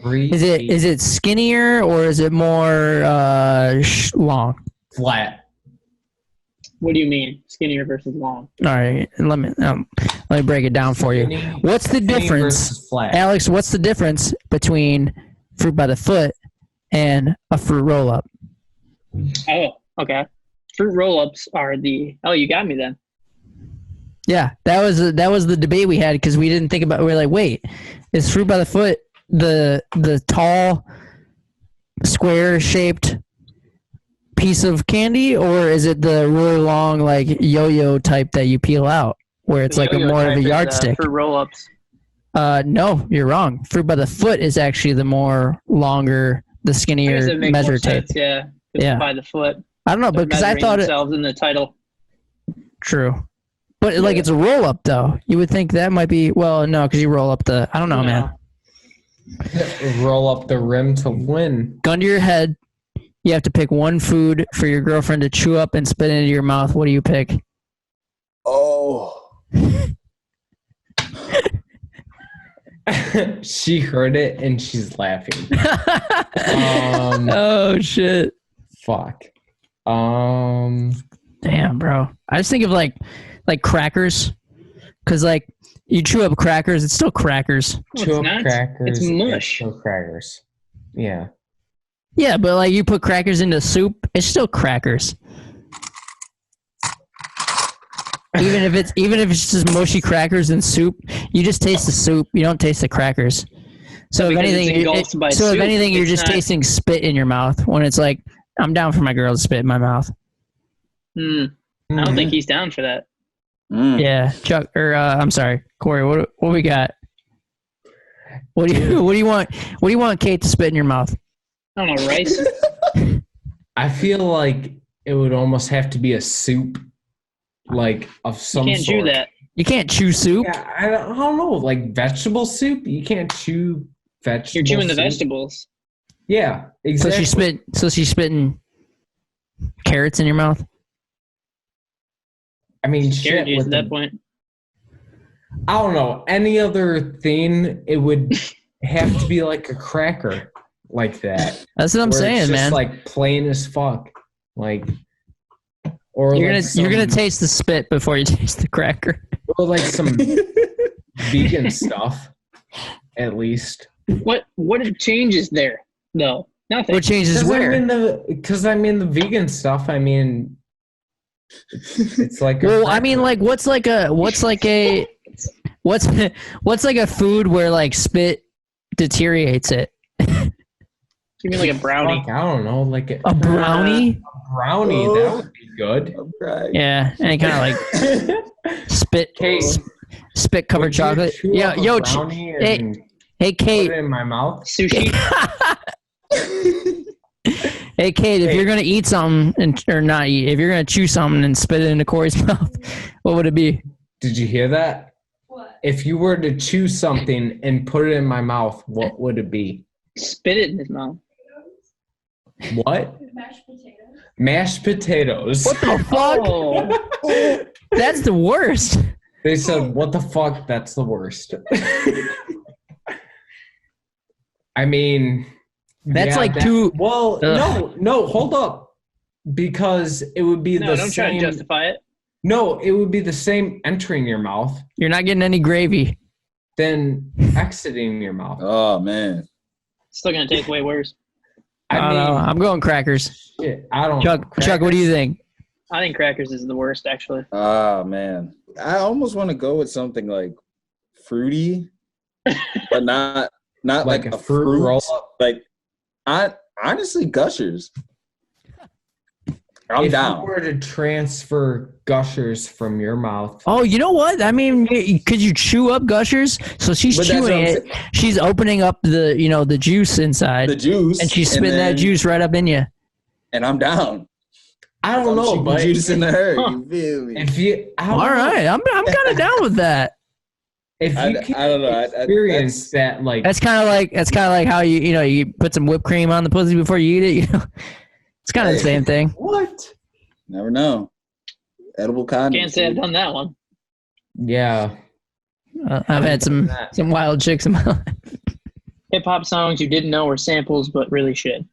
Is it skinnier or is it more long? Flat. What do you mean, skinnier versus long? All right, let me break it down for you. What's the difference, Alex? What's the difference between Fruit by the Foot and a fruit roll-up? Oh, okay. Fruit roll-ups are oh, you got me then. Yeah, that was the debate we had because we didn't think about. We're like, wait, is Fruit by the Foot the tall, square-shaped piece of candy, or is it the really long, like yo-yo type that you peel out, where it's like more of a yardstick? Fruit roll-ups. No, you're wrong. Fruit by the Foot is actually the more longer, the skinnier measure tape. Yeah, by the foot. I don't know, but because I thought themselves in the title. True, but like it's a roll up though. You would think that might be no, because you roll up the. I don't know, man. Roll up the rim to win. Gun to your head. You have to pick one food for your girlfriend to chew up and spit into your mouth. What do you pick? Oh. She heard it and she's laughing. Oh shit! Fuck. Damn, bro. I just think of like crackers, because like you chew up crackers, it's still crackers. Chew up crackers. It's mush. Chew crackers. Yeah. Yeah, but like you put crackers into soup, it's still crackers. Even if it's just mushy crackers and soup, you just taste the soup. You don't taste the crackers. So if anything, you're just tasting spit in your mouth when it's like, I'm down for my girl to spit in my mouth. I don't think he's down for that. Yeah, Chuck, or I'm sorry, Corey. What we got? What do you want? What do you want Kate to spit in your mouth? I don't know, rice. I feel like it would almost have to be a soup, like of some sort. You can't chew that. You can't chew soup. Yeah, I don't know, like vegetable soup. You can't chew vegetables. You're chewing the vegetables. Yeah, exactly. So she's spitting carrots in your mouth. I mean, Carrot juice at that point. I don't know. Any other thing, it would have to be like a cracker like that. That's what I'm saying, it's just man. like plain as fuck. Like, or you're like gonna taste the spit before you taste the cracker. Or like some vegan stuff, at least. What changes there? No, nothing. What changes where? Because the vegan stuff. I mean, it's like. Well, I mean, like, what's like a food where like spit deteriorates it? You mean like a brownie? Fuck, I don't know, like a brownie. A brownie, that would be good. Yeah, and kind of like spit covered chocolate. Yeah, yo, hey, Kate. Put it in my mouth. Sushi. Hey, Kate, if you're gonna eat something or not eat, if you're gonna chew something and spit it into Corey's mouth, what would it be? Did you hear that? What? If you were to chew something and put it in my mouth, what would it be? Spit it in his mouth. What? Mashed potatoes. Mashed potatoes. What the fuck? Oh. That's the worst. They said, what the fuck? That's the worst. I mean, that's yeah, like too. Well, no, hold up. Because it would be the same. Don't try to justify it. No, it would be the same entering your mouth. You're not getting any gravy. Then exiting your mouth. Oh, man. Still going to taste way worse. I don't know. I'm going crackers. Shit, I don't Chuck, know. Chuck, what do you think? I think crackers is the worst, actually. Oh, man. I almost want to go with something like fruity, but not like a fruit roll up. Like, honestly, Gushers. I'm down. If you were to transfer Gushers from your mouth. Oh, you know what? I mean, could you chew up Gushers? So she's chewing it. She's opening up the juice inside. The juice. And she's spitting that juice right up in you. And I'm down. I don't know, but juice in the herd. You feel me? All right, I'm kind of down with that. If you I don't know. Experience that, like that's kind of like how you put some whipped cream on the pussy before you eat it. It's kind of the same thing. What? Never know. Edible condoms. Can't say I've done that one. Yeah. I've had some wild chicks in my life. Hip hop songs you didn't know were samples, but really should.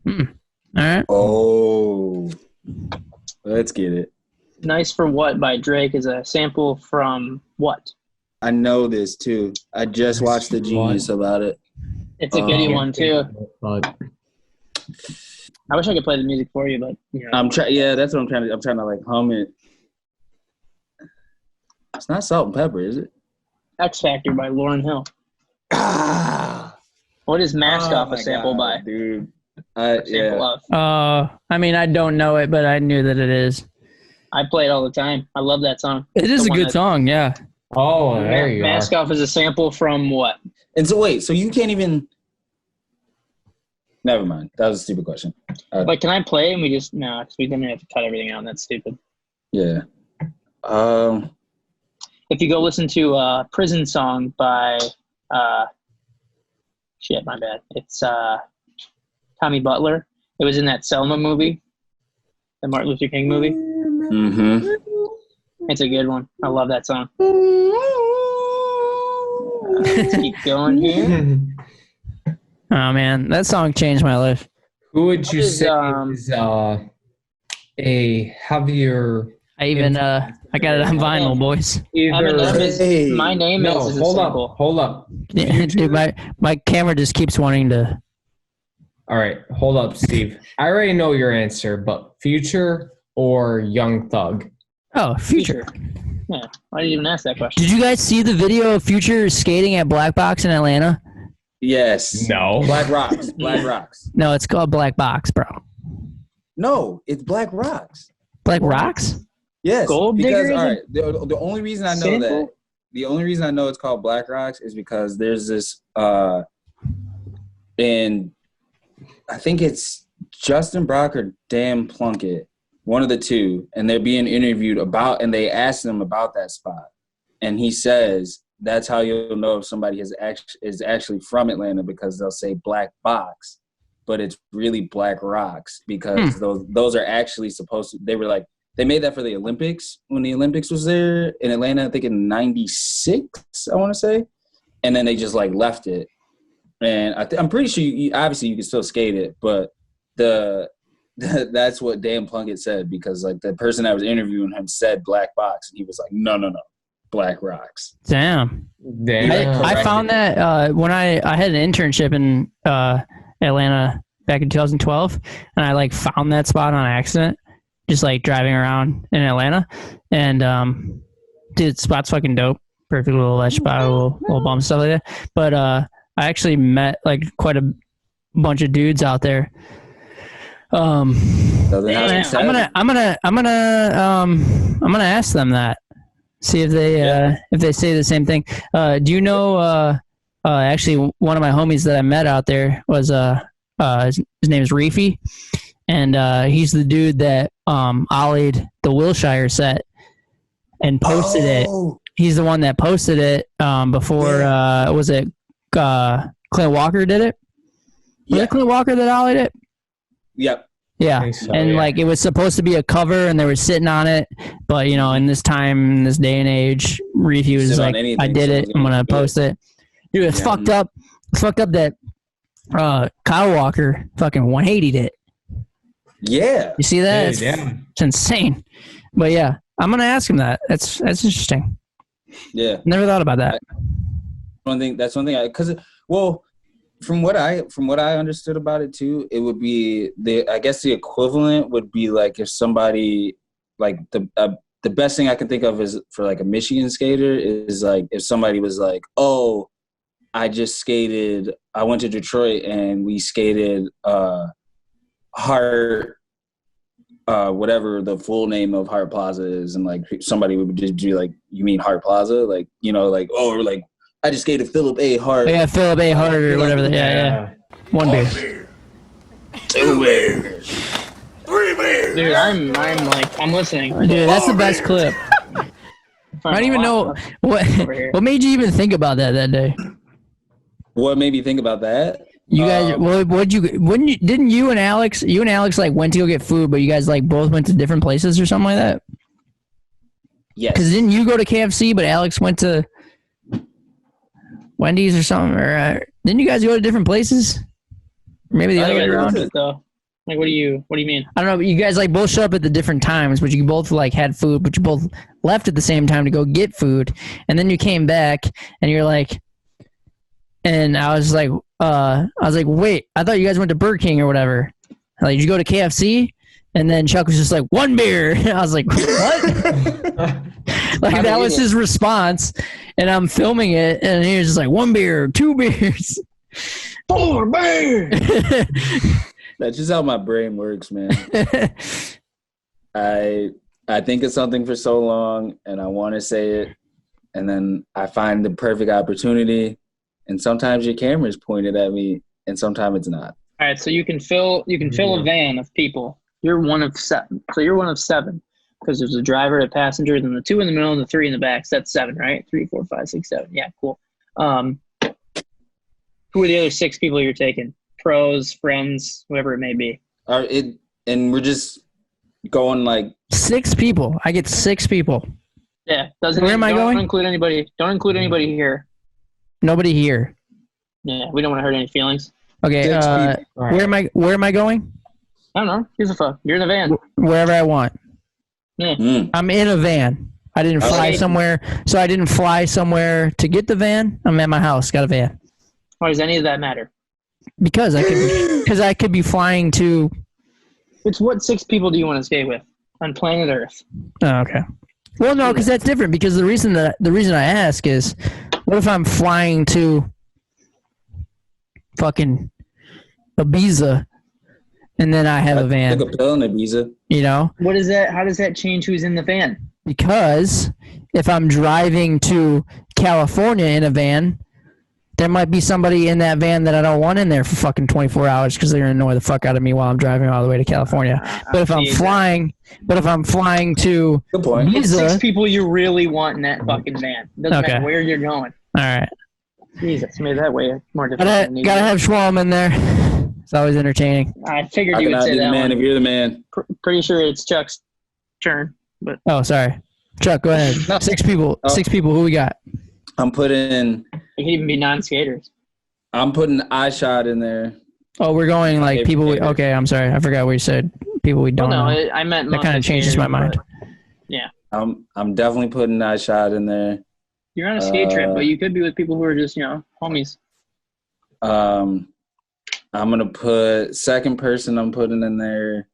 All right. Oh, let's get it. Nice for What by Drake is a sample from what? I know this too. I just watched the Genius about it. It's a goodie one too. I wish I could play the music for you, but I'm trying. Yeah, that's what I'm trying to. I'm trying to like hum it. It's not Salt and Pepper, is it? X Factor by Lauryn Hill. Ah. What is Mask Off a sample God, by? dude. Sample of. I mean, I don't know it, but I knew that it is. I play it all the time. I love that song. It is a good song, yeah. Oh, there you Mask Off is a sample from what? And so wait, so you can't even. Never mind. That was a stupid question. But can I play and we just because we then have to cut everything out and that's stupid. Yeah. If you go listen to Prison Song by shit, my bad. It's Tommy Butler. It was in that Selma movie, the Martin Luther King movie. Mm-hmm. It's a good one. I love that song. Let's keep going here. Oh man, that song changed my life. Who would you say is a heavier? I got it on vinyl, boys. My name is hold up. Yeah, dude, my camera just keeps wanting to. All right, hold up, Steve. I already know your answer, but Future or Young Thug? Oh, Future. Yeah, why did you even ask that question? Did you guys see the video of Future skating at Black Box in Atlanta? Yes. No. Black Rocks. Black Rocks. No, it's called Black Box, bro. No, it's Black Rocks. Black Rocks? Yes. Gold because Digger? all right, the only reason I know Sample? that the only reason I know it's called Black Rocks is because there's this and I think it's Justin Brock or Dan Plunkett, one of the two, and they're being interviewed about, and they asked him about that spot, and he says that's how you'll know if somebody is actually from Atlanta, because they'll say Black Box, but it's really Black Rocks, because those are actually supposed to. They were like, they made that for the Olympics when the Olympics was there in Atlanta, I think in '96, I want to say, and then they just like left it. And I'm pretty sure obviously you can still skate it, but that's what Dan Plunkett said, because like the person that was interviewing him said Black Box, and he was like, no, Black Rocks. Damn. I found that when I had an internship in Atlanta back in 2012, and I like found that spot on accident, just like driving around in Atlanta, and dude, spot's fucking dope. Perfect little ledge spot, little bump, stuff like that. But I actually met like quite a bunch of dudes out there. I'm gonna ask them that. See if they say the same thing. Do you know? Actually, one of my homies that I met out there was his name is Reefy, and he's the dude that ollied the Wilshire set and posted it. He's the one that posted it before. Was it Clint Walker did it? Was it Clint Walker that ollied it? Yep. Yeah, so, and like it was supposed to be a cover, and they were sitting on it, but you know, in this time, in this day and age, Reefy was like, "I did it. I'm gonna post it." Dude, it's fucked up. It's fucked up that Kyle Walker fucking 180'd it. Yeah. You see that? Dude, yeah. It's insane. But yeah, I'm gonna ask him that. That's interesting. Yeah. Never thought about that. That's one thing. Because from what I understood about it too, it would be I guess the equivalent would be like if somebody like the best thing I can think of is for like a Michigan skater is like if somebody was like, oh, I went to Detroit and we skated Hart, whatever the full name of Hart Plaza is, and like somebody would just be like, you mean Hart Plaza? Like, you know, like, oh, or like I just skated Philip A. Hart. Yeah, Philip A. Hart or whatever. Yeah. One beer. 2 beers. 3 beers. Dude, I'm listening. Dude, that's the best clip. I don't even know what made you even think about that day. What made me think about that? You guys, didn't you and Alex like went to go get food, but you guys like both went to different places or something like that? Yes. Because didn't you go to KFC, but Alex went to Wendy's or something? Or didn't you guys go to different places? Maybe the other way around. Like, what do you mean? I don't know. But you guys like both showed up at the different times, but you both like had food, but you both left at the same time to go get food, and then you came back, and you're like, and I was like, wait, I thought you guys went to Burger King or whatever. Like, did you go to KFC? And then Chuck was just like, 1 beer. I was like, what? Like, that was his response. And I'm filming it, and he was just like, 1 beer, 2 beers. 4 beers. That's just how my brain works, man. I think of something for so long, and I want to say it, and then I find the perfect opportunity, and sometimes your camera is pointed at me, and sometimes it's not. All right, so you can fill a van of people. You're one of 7. So you're one of 7 because there's a driver, a passenger, then the 2 in the middle, and the 3 in the back. So that's 7, right? 3, 4, 5, 6, 7. Yeah, cool. Who are the other 6 people you're taking? Pros, friends, whoever it may be. And we're just going like 6 people. I get 6 people. Yeah. Where am I going? Don't include anybody here. Nobody here. Yeah, we don't want to hurt any feelings. Okay. Where am I going? I don't know. Here's a fuck. You're in a van. Wherever I want. Yeah. I'm in a van. I didn't fly somewhere. So I didn't fly somewhere to get the van. I'm at my house. Got a van. Why does any of that matter? Because I could be flying to. It's what 6 people do you want to stay with on planet Earth? Oh, okay. Well, no, because that's different. Because the reason I ask is, what if I'm flying to fucking Ibiza, and then I have a van? Took a pill in Ibiza. You know. What is that? How does that change who's in the van? Because if I'm driving to California in a van, there might be somebody in that van that I don't want in there for fucking 24 hours because they're gonna annoy the fuck out of me while I'm driving all the way to California. But if I'm flying to Good point. It's Ibiza, 6 people you really want in that fucking van. Doesn't matter where you're going. all right, Jesus, made that way more difficult. gotta have Schwalm in there. It's always entertaining. I figured you would say that man one. if you're the man. Pretty sure it's Chuck's turn, but Oh, sorry, Chuck, go ahead. No. 6 people. Oh. 6 people. Who we got? I'm putting it could even be non-skaters. iShot in there. Oh, we're going like Okay, people. favorite. Okay, I'm sorry. I forgot what you said. People we don't Well, no, know. I meant That kind of changes my mind. Yeah, I'm definitely putting iShot in there. you're on a skate trip, but you could be with people who are just homies. I'm gonna put second person. I'm putting in there.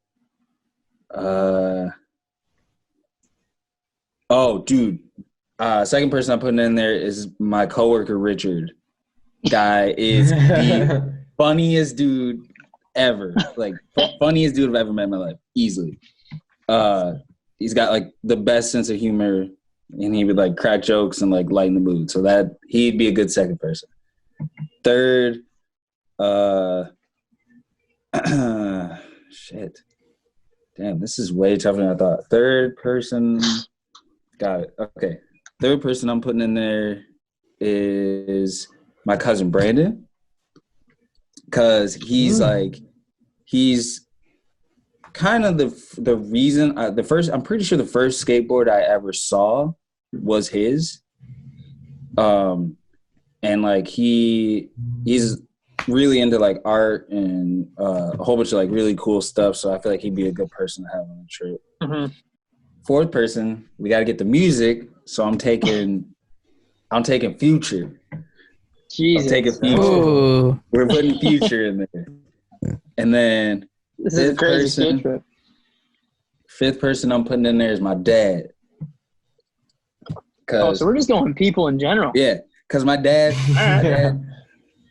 Oh, dude. Second person I'm putting in there is my coworker Richard. Guy is the funniest dude ever. Like funniest dude I've ever met in my life, easily. He's got like the best sense of humor, and he would like crack jokes and like lighten the mood. So that he'd be a good second person. Third, shit. Damn, this is way tougher than I thought. Third person, got it. Okay. Third person I'm putting in there is my cousin Brandon. Because he's kind of the reason, I'm pretty sure the first skateboard I ever saw was his. And like he's really into like art and a whole bunch of like really cool stuff. So I feel like he'd be a good person to have on the trip. Mm-hmm. Fourth person, we got to get the music. So I'm taking Future. Jesus. I'm taking Future. Ooh. We're putting Future in there. And then This is a crazy skate trip. fifth person I'm putting in there is my dad. Oh, so we're just going people in general. Yeah, because my dad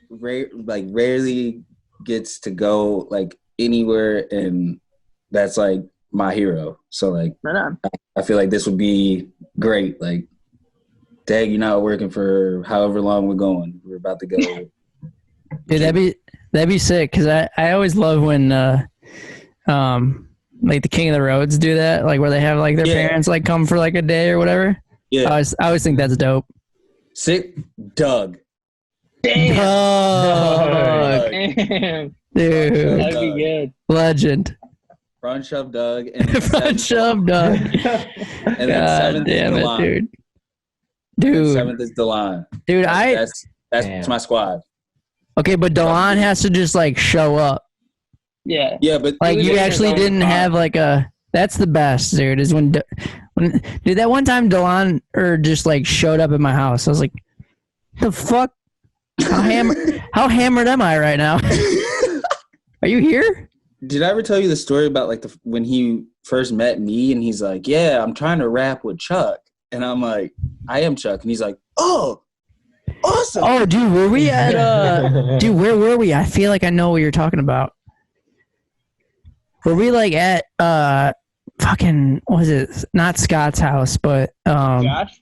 rarely gets to go like anywhere, and that's like my hero. So like, Right on. I feel like this would be great. Like, Dad, you're not working for however long we're going. We're about to go. Dude, that'd be sick. Cause I always love when like the King of the Roads do that, like where they have like their parents like come for like a day or whatever. Yeah, I always think that's dope. sick. Doug. Damn. Doug. Damn. Dude, That'd be good. legend. Front shove Doug. And Front shove, Doug. And then God seventh damn is it, DeLon. dude. And Dude, seventh is DeLon. dude, That's my squad. okay, but Delon has to just like show up. Yeah. Yeah, but Like you actually didn't have like that's the best, dude, is when dude, that one time Delon just like showed up at my house. I was like, the fuck? How hammered am I right now? Are you here? Did I ever tell you the story about like when he first met me and he's like, yeah, I'm trying to rap with Chuck. And I'm like, I am Chuck. And he's like, oh, awesome. Oh, dude, were we at dude, where were we? I feel like I know what you're talking about. Were we like at fucking, what was it? Not Scott's house, but Josh?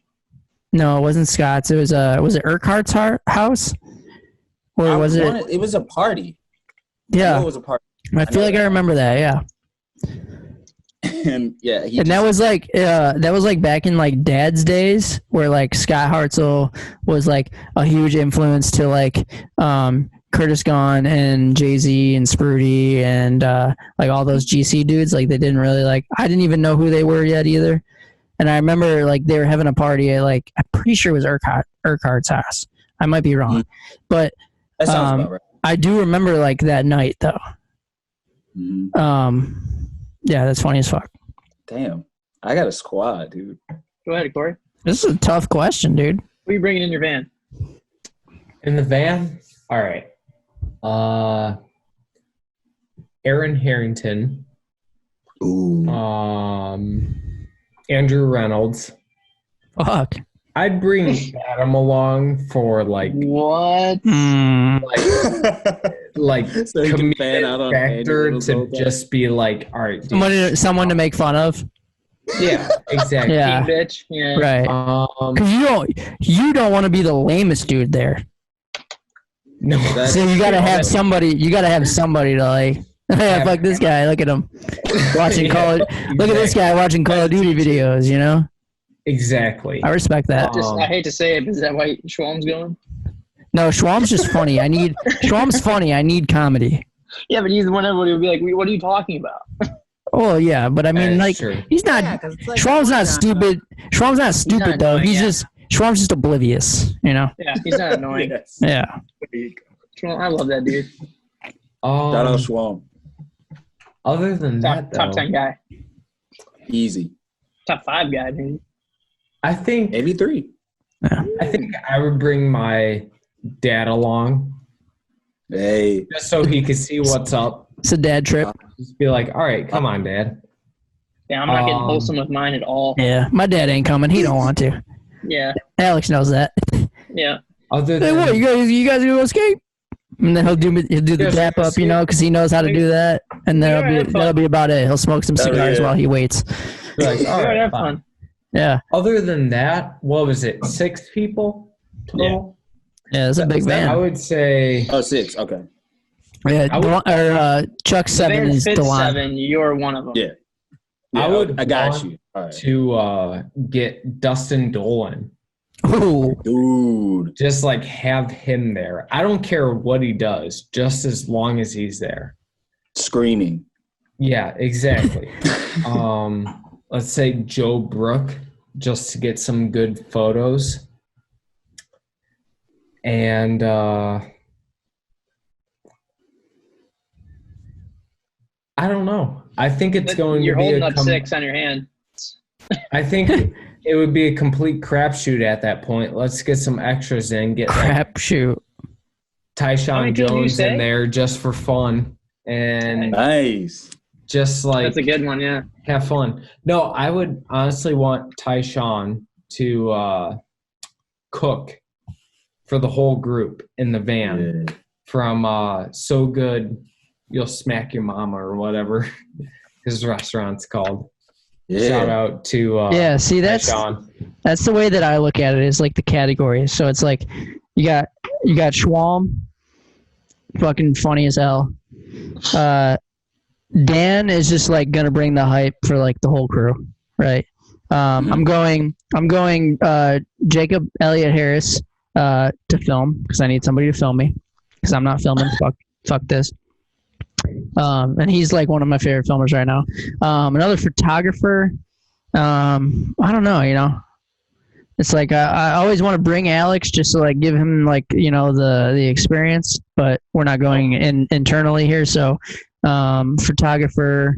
no, it wasn't Scott's. It was it Urquhart's house? Or was it? It was a party. I know Yeah. it was a party. I feel like I remember that, yeah. And yeah, That was like back in like Dad's days, where like Scott Hartzell was like a huge influence to like Curtis Gone and Jay-Z and Sprudy and like all those GC dudes. Like they didn't really like, I didn't even know who they were yet either. And I remember like they were having a party at like, I'm pretty sure it was Urquhart's house. I might be wrong, but that sounds about right. I do remember like that night though. Mm-hmm. Yeah, that's funny as fuck. Damn, I got a squad, dude. Go ahead, Corey. This is a tough question, dude. What are you bringing in your van? In the van? All right. Aaron Harrington. Ooh. Andrew Reynolds. Fuck. I'd bring Adam along for like what? Like So he can fan out on factor Andy to just be like, all right, dude. Someone to make fun of. Yeah, exactly. Yeah. Team bitch. Yeah. Right. Because you don't want to be the lamest dude there. No. So you gotta have somebody. You gotta have somebody to like. Yeah, fuck this guy. Look at him watching Look at this guy watching Call of Duty videos. You know. Exactly. I respect that. I hate to say it, but is that why Schwalm's going? No, Schwalm's just funny. Schwalm's funny. I need comedy. Yeah, but he's the one everybody would be like, "What are you talking about?" Oh yeah, but I mean, like, he's not. Schwalm's not stupid. Schwalm's not stupid though. He's just Schwalm's just oblivious. You know. Yeah, he's not annoying. Yes. Yeah. Schwalm, I love that dude. Shout out Schwalm. Other than that, though, top 10 guy. Easy. Top 5 guy, maybe. I think maybe 3. Yeah. I think I would bring my dad along. Hey. Just so he could see what's up. It's a dad trip. Just be like, all right, come on, Dad. Yeah, I'm not getting wholesome with mine at all. Yeah, my dad ain't coming. He don't want to. Yeah. Alex knows that. Yeah. Other than hey, what you guys gonna go skate? And then he'll do the tap up, you know, because he knows how to do that. And that'll be about it. He'll smoke some cigars while he waits. Like, all right, have fun. Yeah. Other than that, what was it? 6 people total? Yeah, it's a big van. I would say. Oh, 6. Okay. Yeah, Chuck 7 is the line. 7. You're one of them. Yeah. I got you. All right. To get Dustin Dolan. Ooh. Dude. Just like have him there. I don't care what he does, just as long as he's there. Screaming. Yeah, exactly. Let's say Joe Brook, just to get some good photos. And I don't know. I think it's going to be You're holding up 6 on your hand. I think it would be a complete crapshoot at that point. Let's get some extras in. Get crapshoot. Tyshawn Jones in there just for fun. And nice. Just like that's a good one, yeah. Have fun. No, I would honestly want Tyshawn to cook for the whole group in the van from So Good You'll Smack Your Mama or whatever his restaurant's called. Yeah. Shout out to see that's the way that I look at it, is like the categories. So it's like you got Schwalm, fucking funny as hell. Dan is just like gonna bring the hype for like the whole crew, right? I'm going Jacob Elliott Harris to film because I need somebody to film me because I'm not filming. Fuck this. And he's like one of my favorite filmers right now. Another photographer. I don't know, you know. It's like I always want to bring Alex just to like give him like, you know, the experience, but we're not going internally here. So photographer.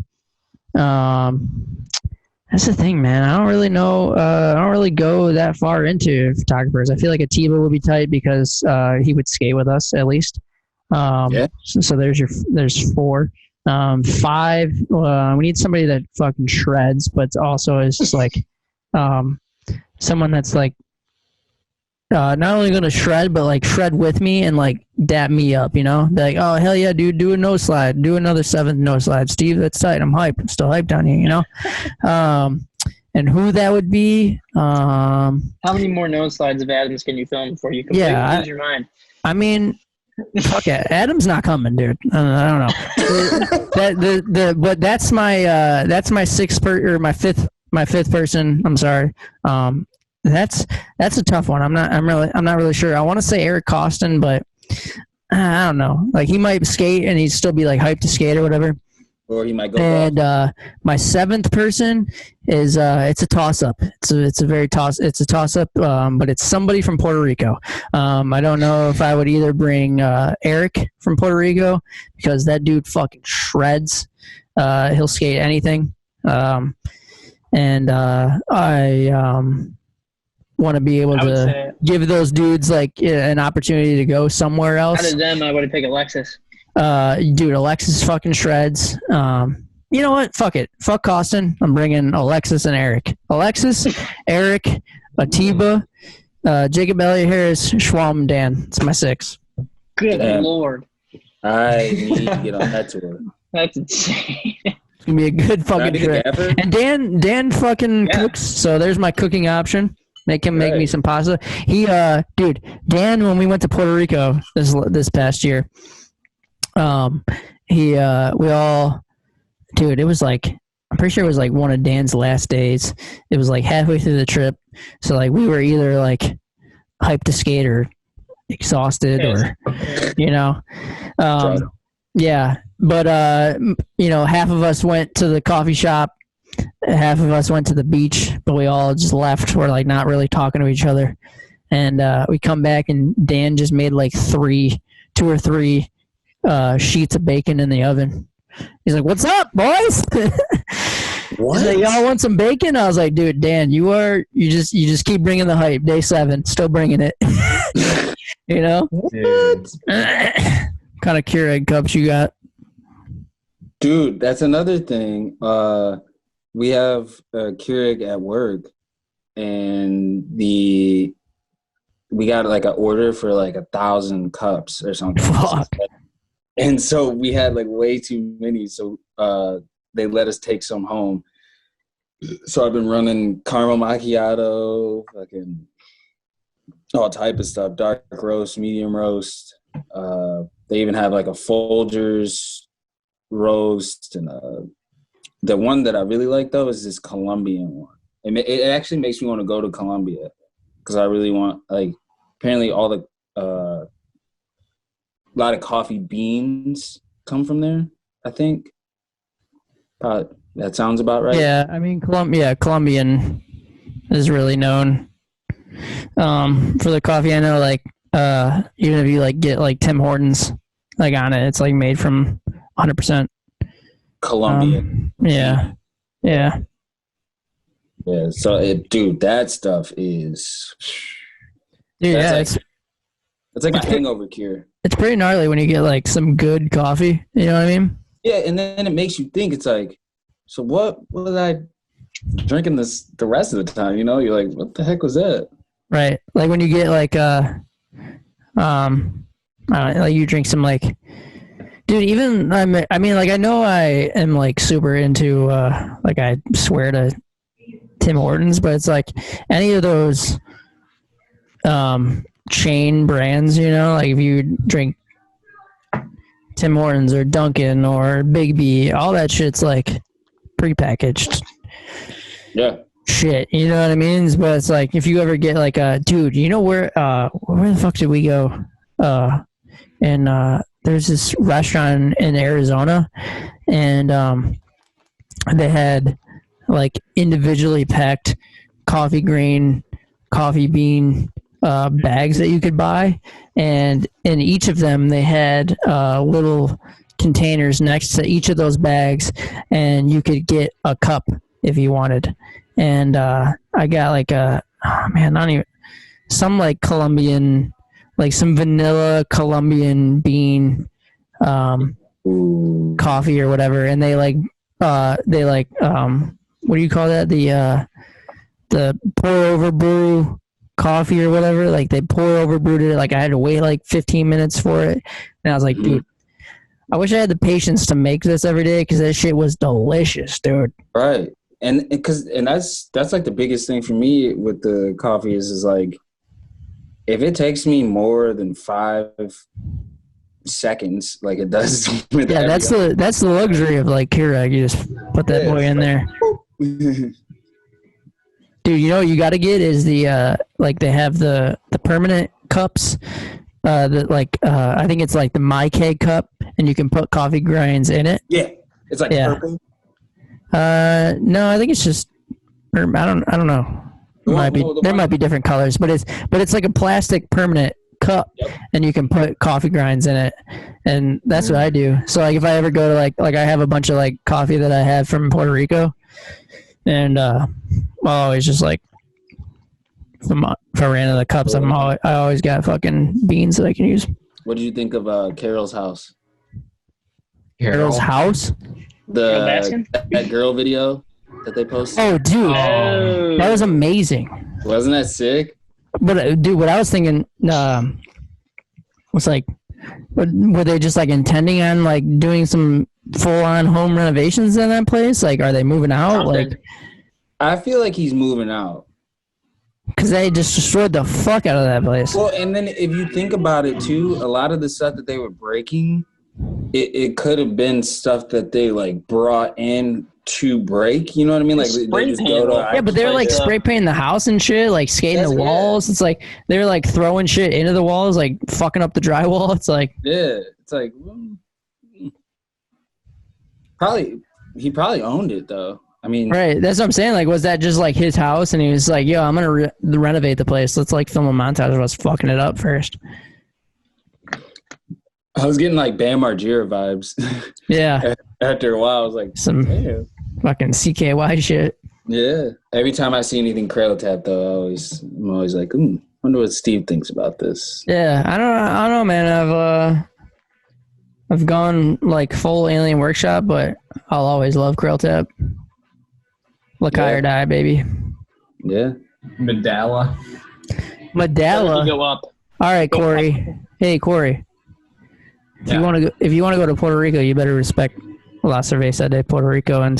That's the thing, man. I don't really know. I don't really go that far into photographers. I feel like Atiba would be tight because he would skate with us at least. So there's 4. 5. We need somebody that fucking shreds, but also is just like someone that's like not only gonna shred, but like shred with me and like dap me up. You know, be like, oh hell yeah, dude, do a nose slide, do another 7th nose slide, Steve. That's tight. I'm hyped. I'm still hyped down here. You know. And who that would be? How many more nose slides of Adams can you film before you completely lose your mind? I mean. Fuck it, Adam's not coming, dude. I don't know. But that's my 6th or my fifth person. I'm sorry. That's a tough one. I'm not really sure. I want to say Eric Costin, but I don't know. Like he might skate and he'd still be like hyped to skate or whatever. Or he might go. And my 7th person is it's a toss up. It's a toss up. But it's somebody from Puerto Rico. I don't know if I would either bring Eric from Puerto Rico because that dude fucking shreds. He'll skate anything. And I want to be able to. give those dudes like an opportunity to go somewhere else. Out of them, I would have picked Alexis. Dude, Alexis fucking shreds. You know what? Fuck it. Fuck Costin. I'm bringing Alexis and Eric. Alexis, Eric, Atiba, Jacob Elliott Harris, Schwalm, Dan. It's my 6. Good Lord. I need to get on that tour. That's insane. It's gonna be a good fucking trip. And Dan fucking cooks, so there's my cooking option. Make him make me some pasta. He dude, Dan, when we went to Puerto Rico this past year, we all, dude, it was like, I'm pretty sure it was like one of Dan's last days. It was like halfway through the trip, so like we were either like hyped to skate or exhausted or yeah, but half of us went to the coffee shop, half of us went to the beach, but we all just left. We're like not really talking to each other, and we come back and Dan just made like 2 or 3 sheets of bacon in the oven. He's like, "What's up, boys?" What? He's like, "Y'all want some bacon?" I was like, "Dude, Dan, you just keep bringing the hype. Day 7, still bringing it." You know? What kind of Keurig cups you got? Dude, that's another thing. We have a Keurig at work, and we got like an order for like 1,000 cups or something. Fuck. And so we had like way too many, so they let us take some home. So I've been running caramel macchiato, fucking all type of stuff, dark roast, medium roast. They even have like a Folgers roast, and the one that I really like though is this Colombian one. It actually makes me want to go to Colombia because I really want, like, apparently all the a lot of coffee beans come from there, I think. That sounds about right. Yeah, I mean, Colombian is really known for the coffee. I know, like, even if you like get like Tim Hortons like on it, it's like made from 100% Colombian. Yeah. So, dude, that stuff is. Dude, it's like a hangover cure. It's pretty gnarly when you get like some good coffee. You know what I mean? Yeah, and then it makes you think. It's like, so what was I drinking this the rest of the time? You know, you're like, what the heck was that? Right. Like when you get like like you drink some like, dude, even I mean, like I know I am like super into like I swear to Tim Hortons, but it's like any of those chain brands, you know, like if you drink Tim Hortons or Dunkin' or Big B, all that shit's like prepackaged. Yeah. Shit, you know what I mean? But it's like if you ever get like dude, you know where the fuck did we go? And there's this restaurant in Arizona, and they had like individually packed coffee grain, coffee bean bags that you could buy, and in each of them they had little containers next to each of those bags, and you could get a cup if you wanted. And I got like some like Colombian, like some vanilla Colombian bean coffee or whatever, and they what do you call that, the pour over brew coffee or whatever, like they pour over brewed it. Like I had to wait like 15 minutes for it, and I was like, dude, I wish I had the patience to make this every day because that shit was delicious, dude. Right. And that's like the biggest thing for me with the coffee is like, if it takes me more than 5 seconds, like it does with that's the luxury of like Keurig. You just put that boy in there. Dude, you know what you got to get is the like they have the permanent cups. That like I think it's like the My Keg cup, and you can put coffee grinds in it. Yeah, it's like purple. No, I think it's just, or I don't know. There might be different colors, but it's like a plastic permanent cup, and you can put coffee grinds in it, and that's what I do. So like if I ever go to like I have a bunch of like coffee that I have from Puerto Rico, and I'll always just like If I ran out of the cups, I always got fucking beans that I can use. What did you think of Carol's house? Carol's house? That girl video that they posted. Oh, dude, that was amazing. Wasn't that sick? But dude, what I was thinking was like, were they just like intending on like doing some full-on home renovations in that place? Like, are they moving out? Like, I feel like he's moving out. Because they just destroyed the fuck out of that place. Well, and then if you think about it too, a lot of the stuff that they were breaking, it could have been stuff that they like brought in to break. You know what I mean? Like they just go to. Yeah, but they're like spray painting the house and shit, like skating the walls. It's like they're like throwing shit into the walls, like fucking up the drywall. It's like it's like he probably owned it though. I mean, right. That's what I'm saying. Like, was that just like his house? And he was like, "Yo, I'm gonna renovate the place. Let's like film a montage of us fucking it up first." I was getting like Bam Margera vibes. Yeah. After a while, I was like, some fucking CKY shit. Yeah. Every time I see anything Cradle Tap, though, I'm always like, wonder what Steve thinks about this. Yeah, I don't know, man. I've gone like full Alien Workshop, but I'll always love Cradle Tap. Lakai or die, baby. Yeah. Medalla. Go up. All right, Corey. Hey, Corey. If you want to go to Puerto Rico, you better respect La Cerveza de Puerto Rico and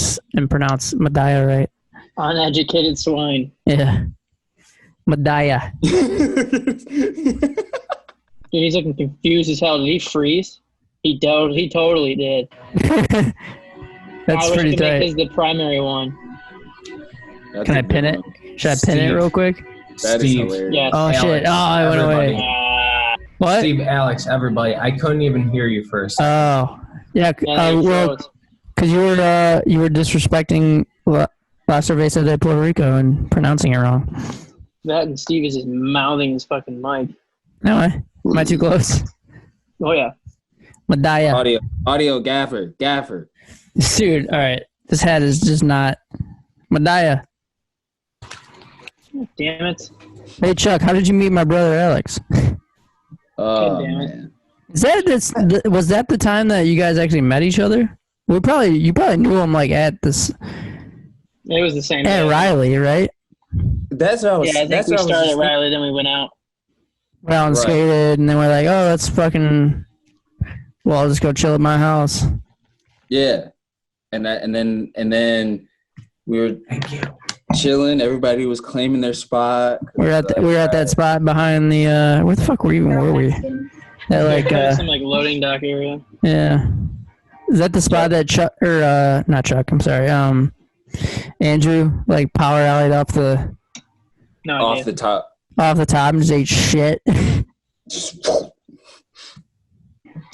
pronounce Medalla right. Uneducated swine. Yeah. Medalla. Dude, he's looking confused as hell. Did he freeze? He totally did. That's pretty tight. Make the primary one. Can I pin it? Should I pin it real quick? That is hilarious. Yes. Oh, Alex, shit. Oh, I went away. What? Steve, Alex, everybody. I couldn't even hear you first. Oh. Yeah, well, because you were disrespecting La Cerveza de Puerto Rico and pronouncing it wrong. That and Steve is just mouthing his fucking mic. No, am I too close? Oh, yeah. Medalla. Audio gaffer. Dude, all right. This hat is just not. Medalla. Damn it. Hey, Chuck, how did you meet my brother Alex? Oh, man. Was that the time that you guys actually met each other? You probably knew him like at this. It was the same. At Riley, right? That's what I was. Yeah, I think we started at Riley, then we went out. Well, and skated, and then we're like, oh, let's fucking. Well, I'll just go chill at my house. Yeah, and then we were chilling. Everybody was claiming their spot. We were at that spot behind the. Where the fuck were we? That like some like loading dock area. Yeah, is that the spot that Chuck or not Chuck? I'm sorry. Andrew like power alleyed off the. No, off the top. Off the top and just ate shit.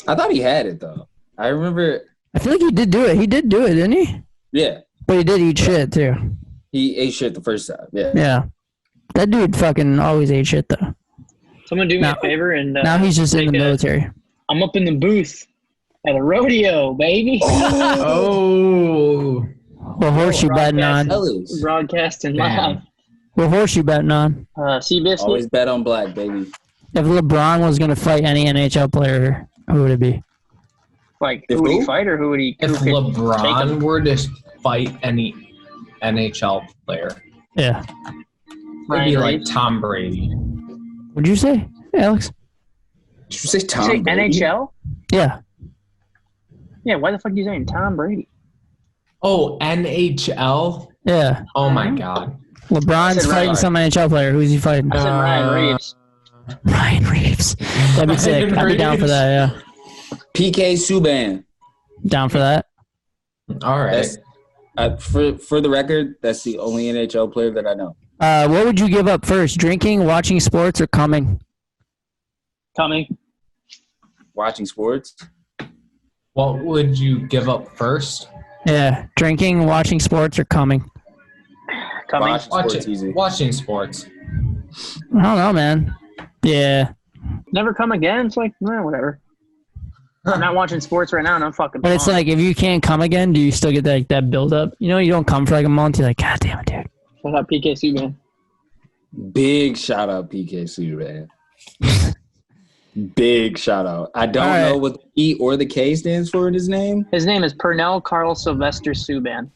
I thought he had it though. I remember. I feel like he did do it. He did do it, didn't he? Yeah. But he did eat shit too. He ate shit the first time. Yeah. Yeah. That dude fucking always ate shit though. Someone do me a favor and. Now he's just in the military. I'm up in the booth at a rodeo, baby. Oh. What horse you betting on? Broadcasting live. What horse you betting on? Seabiscuit. Always bet on black, baby. If LeBron was going to fight any NHL player, who would it be? Like, who would he fight or who would he... If LeBron were to fight any NHL player. Yeah. It'd be like Tom Brady. What'd you say, Alex? Did you say Tom Brady? NHL? Yeah. Yeah, why the fuck are you saying Tom Brady? Oh, NHL? Yeah. Oh, my God. LeBron's fighting some NHL player. Who's he fighting? I said Ryan Reeves. Ryan Reeves. That'd be sick. I'd be down for that, yeah. PK Subban. Down for that? All right. For the record, that's the only NHL player that I know. What would you give up first? Drinking, watching sports, or coming? Coming. Watching sports. What would you give up first? Yeah. Drinking, watching sports, or coming? Coming. Watching sports. I don't know, man. Yeah. Never come again? It's like, whatever. I'm not watching sports right now, and I'm fucking. But it's like, if you can't come again, do you still get that build up? You know, you don't come for like a month. You're like, God damn it, dude. Shout out PK Subban. Big shout out PK Subban. Big shout out. I don't know what the E or the K stands for in his name. His name is Pernell Carl Sylvester Subban.